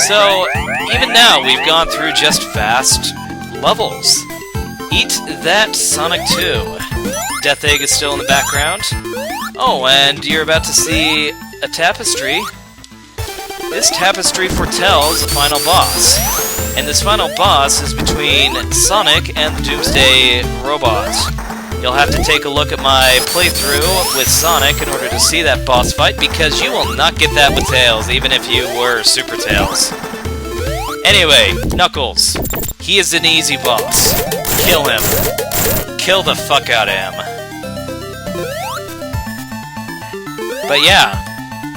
So, even now, we've gone through just fast levels. Eat that, Sonic 2. Death Egg is still in the background. Oh, and you're about to see a tapestry. This tapestry foretells the final boss. And this final boss is between Sonic and the Doomsday Robot. You'll have to take a look at my playthrough with Sonic in order to see that boss fight, because you will not get that with Tails, even if you were Super Tails. Anyway, Knuckles. He is an easy boss. Kill him. Kill the fuck out of him. But yeah.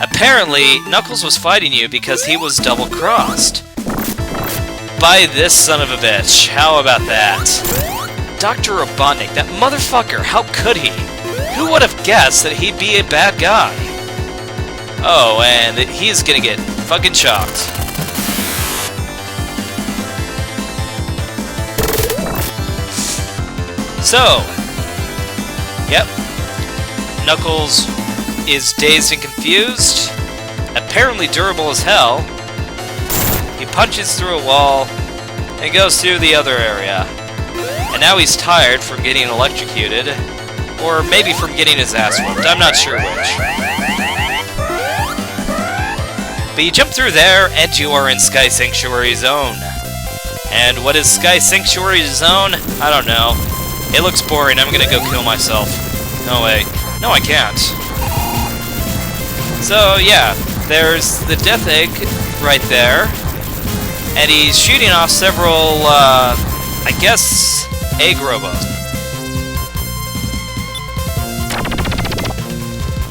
Apparently, Knuckles was fighting you because he was double-crossed. By this son of a bitch. How about that? Dr. Robotnik, that motherfucker, how could he? Who would have guessed that he'd be a bad guy? Oh, and that he's gonna get fucking shocked. So, yep, Knuckles is dazed and confused, apparently durable as hell. He punches through a wall and goes through the other area. And now he's tired from getting electrocuted, or maybe from getting his ass whooped, I'm not sure which. But you jump through there, and you are in Sky Sanctuary Zone. And what is Sky Sanctuary Zone? I don't know. It looks boring, I'm gonna go kill myself. No way. No, I can't. So, yeah, there's the Death Egg right there. And he's shooting off several, I guess, egg robos.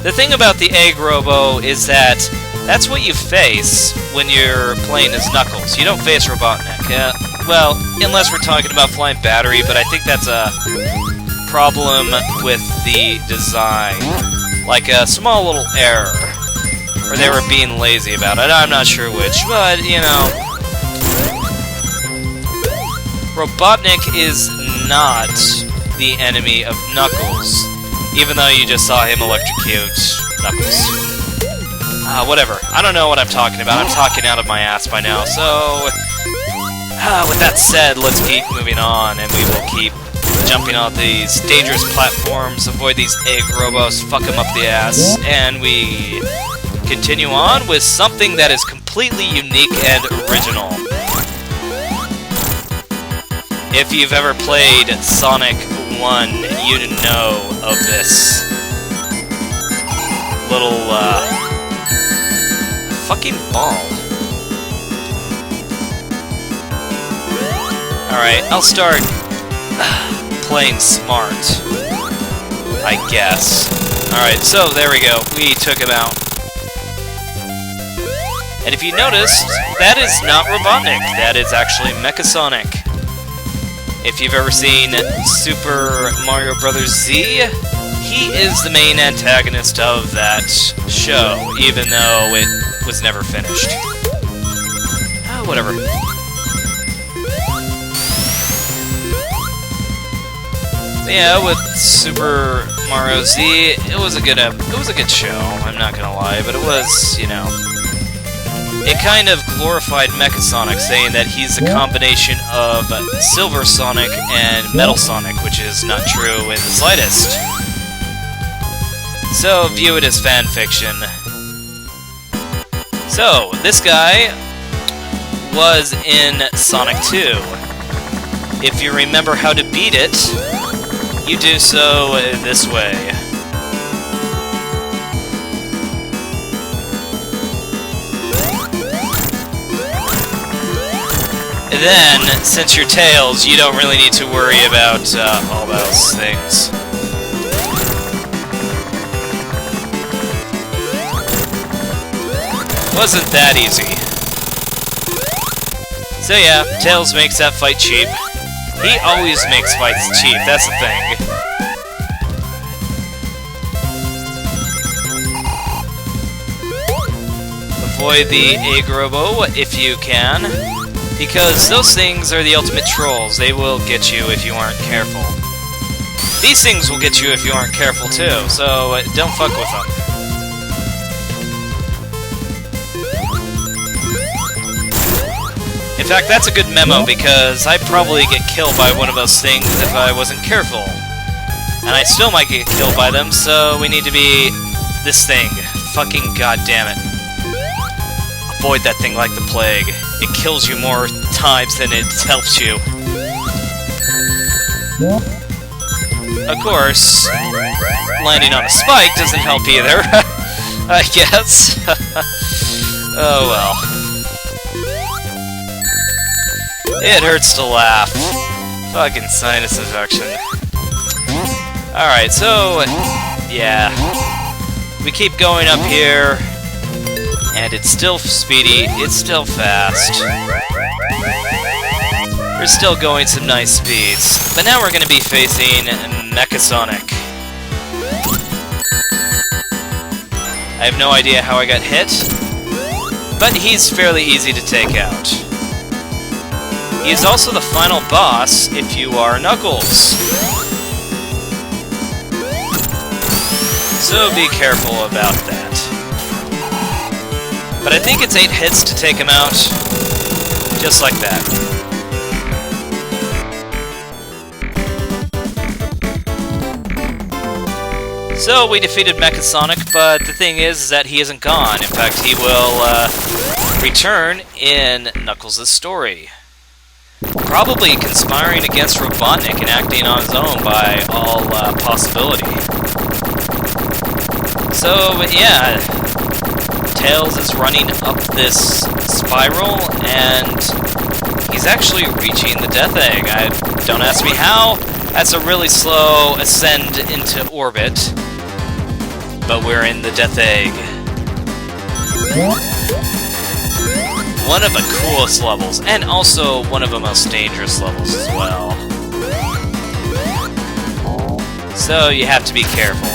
The thing about the egg robo is that that's what you face when you're playing as Knuckles. You don't face Robotnik. Well, unless we're talking about Flying Battery, but I think that's a problem with the design. Like a small little error. Or they were being lazy about it. I'm not sure which, but, you know. Robotnik is not the enemy of Knuckles, even though you just saw him electrocute Knuckles. Whatever. I don't know what I'm talking about. I'm talking out of my ass by now, so... with that said, let's keep moving on, and we will keep jumping on these dangerous platforms, avoid these egg robos, fuck them up the ass, and we continue on with something that is completely unique and original. If you've ever played Sonic 1, you know of this little, fucking ball. Alright, I'll start playing smart, I guess. Alright, so there we go. We took him out. And if you noticed, that is not Robotnik. That is actually Mechasonic. If you've ever seen Super Mario Bros. Z, he is the main antagonist of that show, even though it was never finished. Whatever. Yeah, with Super Mario Z, it was a good show. I'm not gonna lie, but it was, you know, it kind of glorified Mechasonic, saying that he's a combination of Silver Sonic and Metal Sonic, which is not true in the slightest. So view it as fan fiction. So this guy was in Sonic 2. If you remember how to beat it, you do so this way. And then, since you're Tails, you don't really need to worry about all those things. Wasn't that easy. So yeah, Tails makes that fight cheap. He always makes fights cheap, that's the thing. Avoid the egg robo if you can, because those things are the ultimate trolls. They will get you if you aren't careful. These things will get you if you aren't careful too, so don't fuck with them. In fact, that's a good memo, because I'd probably get killed by one of those things if I wasn't careful. And I still might get killed by them, so we need to be this thing. Fucking goddamn it. Avoid that thing like the plague. It kills you more times than it helps you. Of course, landing on a spike doesn't help either, I guess. Oh well. It hurts to laugh. Fucking sinus infection. Alright, so... yeah. We keep going up here. And it's still speedy. It's still fast. we're still going some nice speeds. But now we're going to be facing Mechasonic. I have no idea how I got hit, but he's fairly easy to take out. He is also the final boss if you are Knuckles. So be careful about that. But I think it's 8 hits to take him out, just like that. So we defeated Mechasonic, but the thing is that he isn't gone. In fact, he will return in Knuckles' story. Probably conspiring against Robotnik and acting on his own by all possibility. So, yeah, Tails is running up this spiral, and he's actually reaching the Death Egg. Don't ask me how. That's a really slow ascend into orbit. But we're in the Death Egg. One of the coolest levels, and also one of the most dangerous levels as well. So you have to be careful.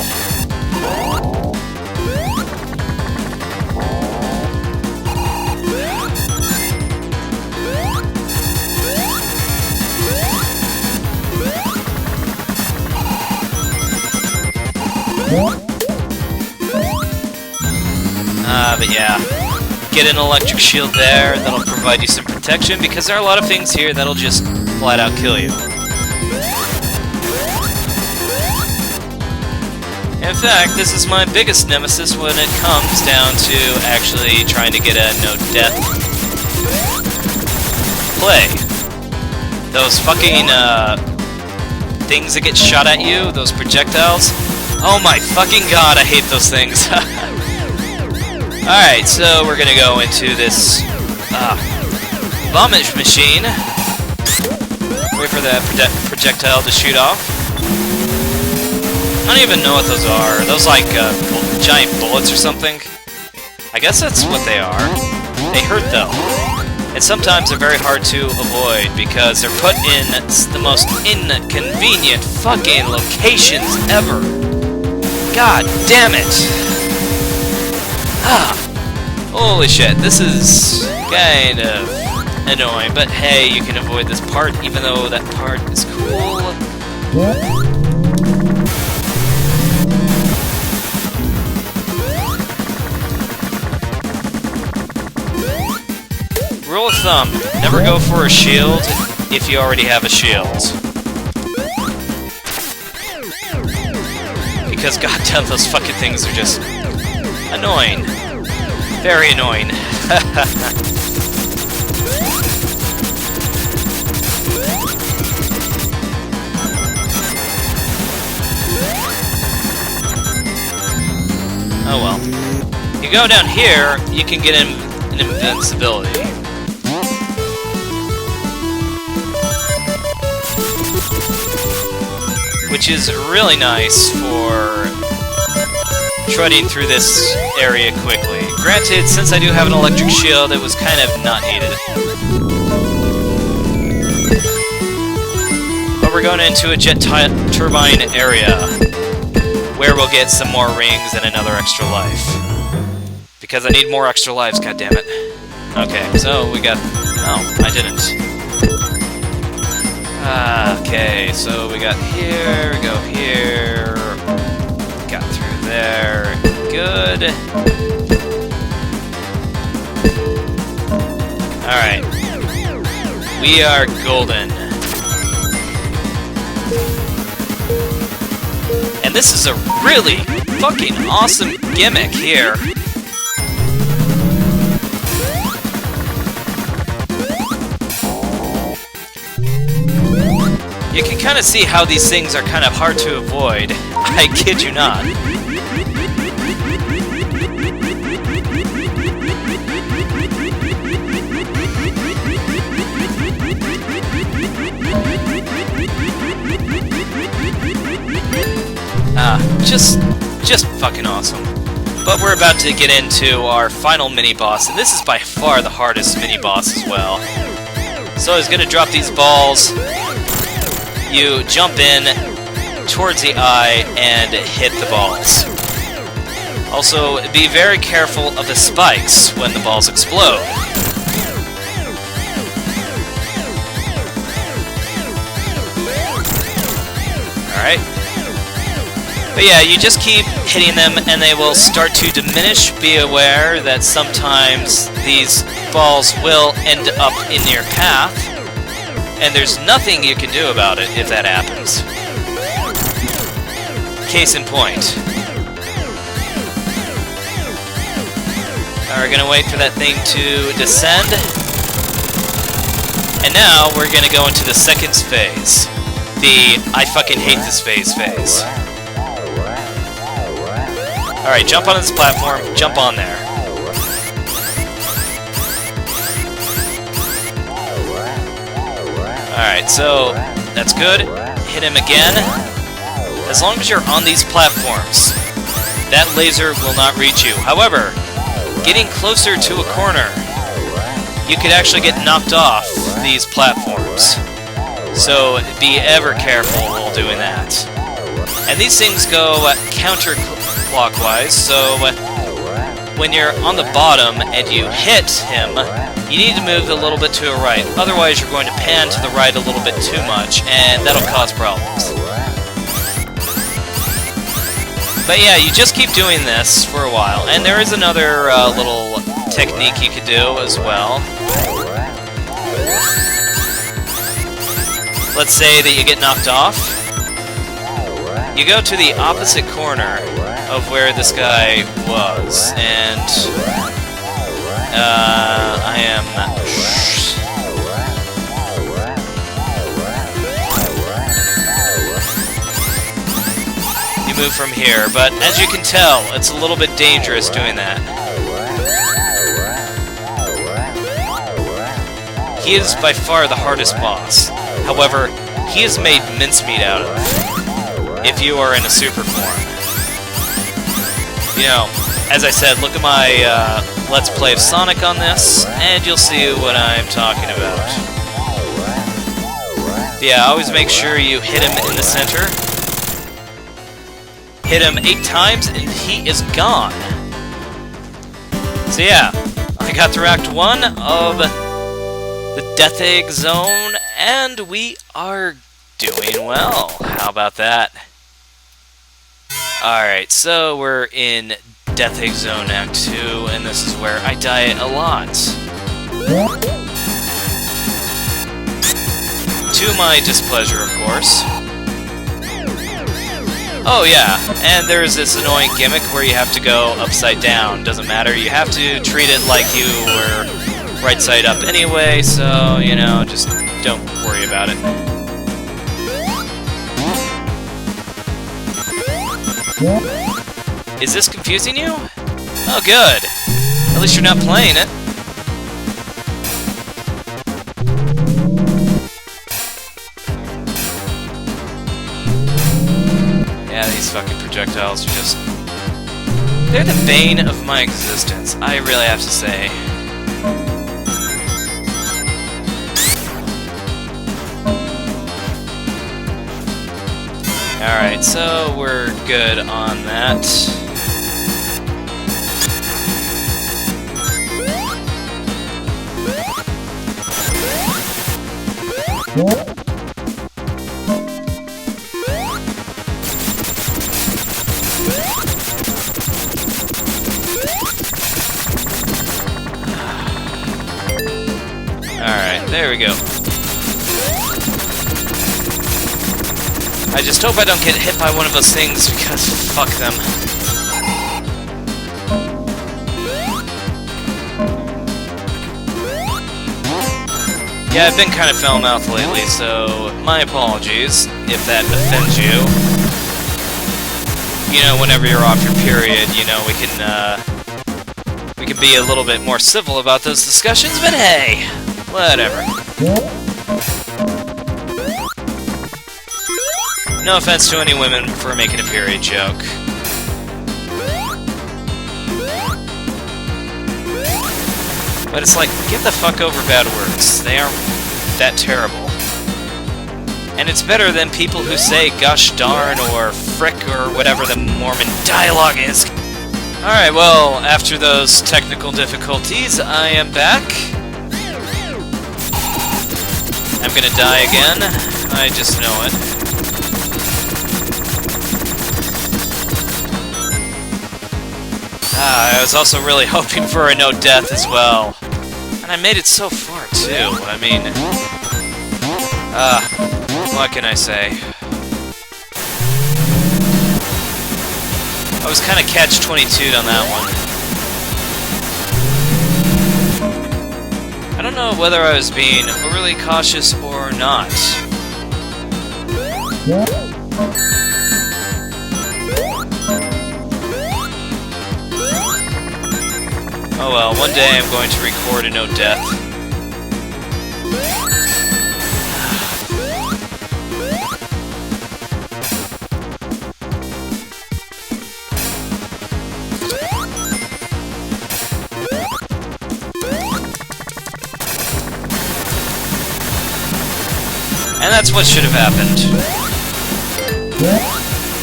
But yeah, get an electric shield there, that'll provide you some protection, because there are a lot of things here that'll just flat out kill you. In fact, this is my biggest nemesis when it comes down to actually trying to get a no-death play. Those fucking, things that get shot at you, those projectiles. Oh my fucking god, I hate those things. Alright, so we're gonna go into this vomit machine. Wait for that projectile to shoot off. I don't even know what those are. Are those like giant bullets or something? I guess that's what they are. They hurt though. And sometimes they're very hard to avoid because they're put in the most inconvenient fucking locations ever. God damn it! Ah, holy shit, this is kind of annoying, but hey, you can avoid this part even though that part is cool. Rule of thumb, never go for a shield if you already have a shield. Because goddamn, those fucking things are just annoying. Very annoying. Oh well. You go down here, you can get an invincibility. Which is really nice for treading through this area quickly. Granted, since I do have an electric shield, it was kind of not needed. But we're going into a jet turbine area, where we'll get some more rings and another extra life. Because I need more extra lives, goddammit. Okay, so we got... Oh, I didn't. Okay, so we got here, we go here, got through there, good. Alright, we are golden. And this is a really fucking awesome gimmick here. You can kind of see how these things are kind of hard to avoid. I kid you not. Just fucking awesome. But we're about to get into our final mini-boss, and this is by far the hardest mini-boss as well. So he's gonna drop these balls. You jump in towards the eye and hit the balls. Also, be very careful of the spikes when the balls explode. Alright. But yeah, you just keep hitting them and they will start to diminish. Be aware that sometimes these balls will end up in your path, and there's nothing you can do about it if that happens. Case in point. We're gonna wait for that thing to descend. And now we're gonna go into the second phase. The I fucking hate this phase. Alright, jump on this platform, jump on there. Alright, so that's good. Hit him again. As long as you're on these platforms, that laser will not reach you. However, getting closer to a corner, you could actually get knocked off these platforms. So be ever careful while doing that. And these things go counterclockwise, so when you're on the bottom and you hit him, you need to move a little bit to the right. Otherwise you're going to pan to the right a little bit too much, and that'll cause problems. But yeah, you just keep doing this for a while. And there is another little technique you could do as well. Let's say that you get knocked off. You go to the opposite corner of where this guy was, and I am... You move from here, but as you can tell, it's a little bit dangerous doing that. He is by far the hardest boss. However, he is made mincemeat out of if you are in a super form. You know, as I said, look at my Let's Play of Sonic on this, and you'll see what I'm talking about. Yeah, always make sure you hit him in the center. Hit him 8 times, and he is gone. So yeah, I got through Act 1 of the Death Egg Zone, and we are doing well. How about that? Alright, so we're in Death Egg Zone Act 2, and this is where I die a lot. To my displeasure, of course. Oh yeah, and there's this annoying gimmick where you have to go upside down. Doesn't matter, you have to treat it like you were right side up anyway, so, you know, just don't worry about it. Is this confusing you? Oh good. At least you're not playing it. Yeah, these fucking projectiles are just... they're the bane of my existence, I really have to say. Alright, so we're good on that. Alright, there we go. I just hope I don't get hit by one of those things, because fuck them. Yeah, I've been kind of foul-mouthed lately, so my apologies if that offends you. You know, whenever you're off your period, you know, we can be a little bit more civil about those discussions, but hey, whatever. No offense to any women for making a period joke. But it's like, get the fuck over bad words. They are that terrible. And it's better than people who say gosh darn or frick or whatever the Mormon dialogue is. Alright, well, after those technical difficulties, I am back. I'm gonna die again. I just know it. I was also really hoping for a no death as well. And I made it so far, too. I mean... what can I say? I was kind of catch-22'd on that one. I don't know whether I was being overly cautious or not. Oh well, one day I'm going to record a no death. And that's what should have happened.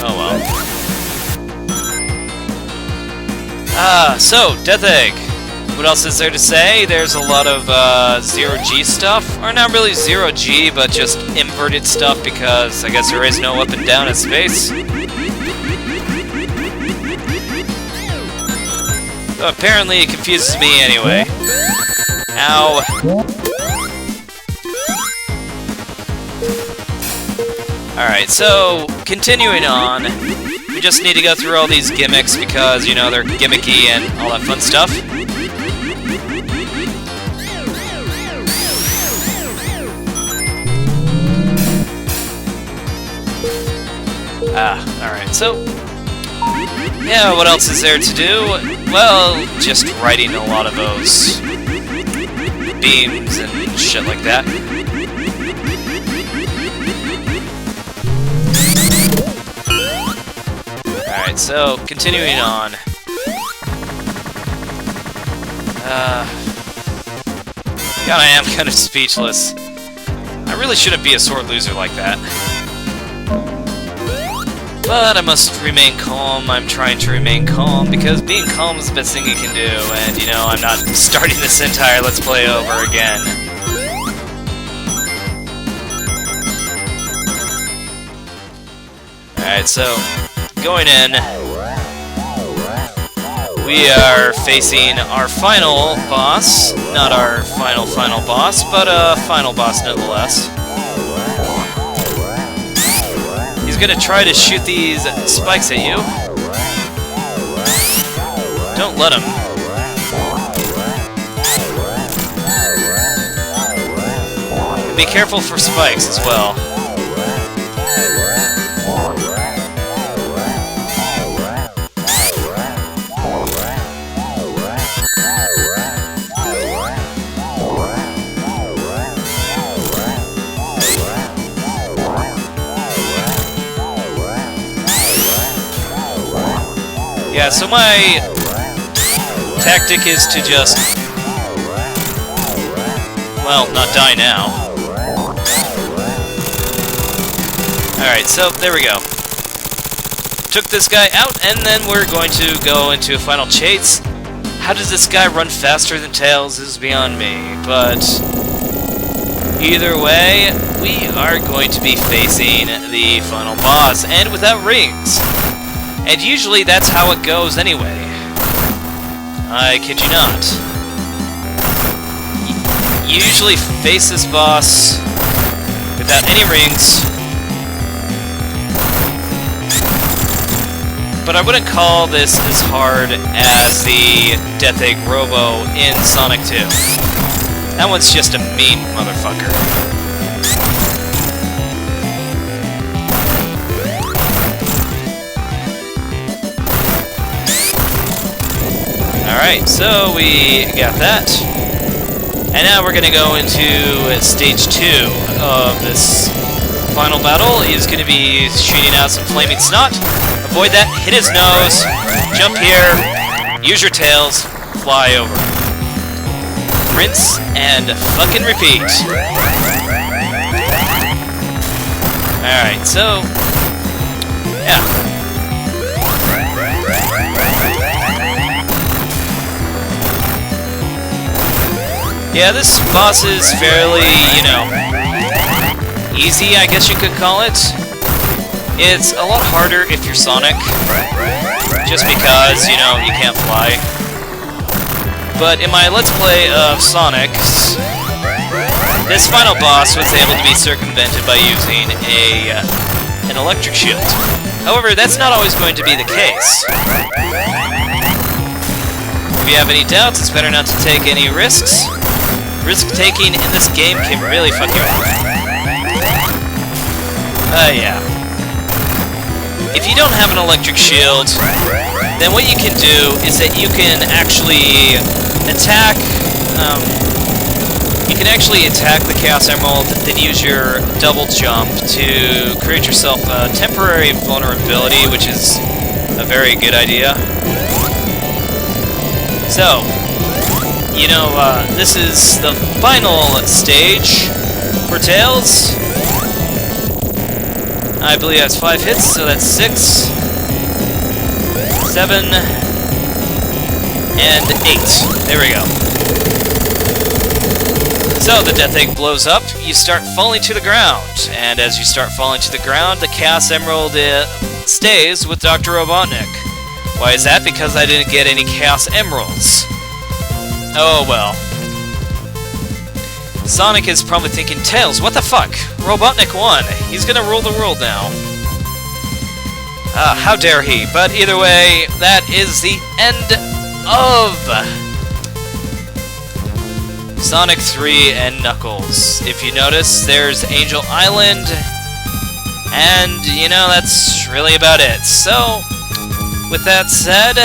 Oh well. So, Death Egg. What else is there to say? There's a lot of zero-G stuff. Or not really zero-G, but just inverted stuff because I guess there is no up and down in space. So apparently it confuses me anyway. Ow. Alright, so, continuing on, we just need to go through all these gimmicks because, you know, they're gimmicky and all that fun stuff. Alright, so, yeah, what else is there to do? Well, just writing a lot of those beams and shit like that. Alright, so, continuing on. God, I am kind of speechless. I really shouldn't be a sore loser like that. But I must remain calm. I'm trying to remain calm, because being calm is the best thing you can do, and, you know, I'm not starting this entire Let's Play over again. Alright, so, going in, we are facing our final boss. Not our final boss, but a final boss nonetheless. He's gonna try to shoot these spikes at you. Don't let him. And be careful for spikes as well. Yeah, so my tactic is to just, well, not die now. Alright, so there we go. Took this guy out, and then we're going to go into a final chase. How does this guy run faster than Tails is beyond me, but either way, we are going to be facing the final boss, and without rings. And usually that's how it goes anyway. I kid you not. You usually face this boss without any rings. But I wouldn't call this as hard as the Death Egg Robo in Sonic 2. That one's just a mean motherfucker. Alright, so we got that. And now we're going to go into stage 2 of this final battle. He's going to be shooting out some flaming snot. Avoid that, hit his nose, jump here, use your tails, fly over. rinse, and fucking repeat. Alright, so... yeah. Yeah, this boss is fairly, you know, easy, I guess you could call it. It's a lot harder if you're Sonic, just because, you know, you can't fly. But in my Let's Play of Sonic, this final boss was able to be circumvented by using an electric shield. However, that's not always going to be the case. If you have any doubts, it's better not to take any risks. Risk-taking in this game can really fuck you up. Yeah. If you don't have an electric shield, then what you can do is that you can actually attack, the Chaos Emerald, then use your double jump to create yourself a temporary vulnerability, which is a very good idea. So, you know, this is the final stage for Tails. I believe that's 5 hits, so that's 6, 7, and 8. There we go. So, the Death Egg blows up, you start falling to the ground, and as you start falling to the ground, the Chaos Emerald stays with Dr. Robotnik. Why is that? Because I didn't get any Chaos Emeralds. Oh well. Sonic is probably thinking, Tails, what the fuck? Robotnik won. He's gonna rule the world now. How dare he? But either way, that is the end of Sonic 3 and Knuckles. If you notice, there's Angel Island, and, you know, that's really about it. So, with that said,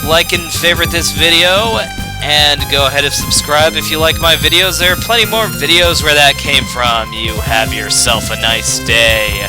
like and favorite this video, and go ahead and subscribe if you like my videos. There are plenty more videos where that came from. You have yourself a nice day.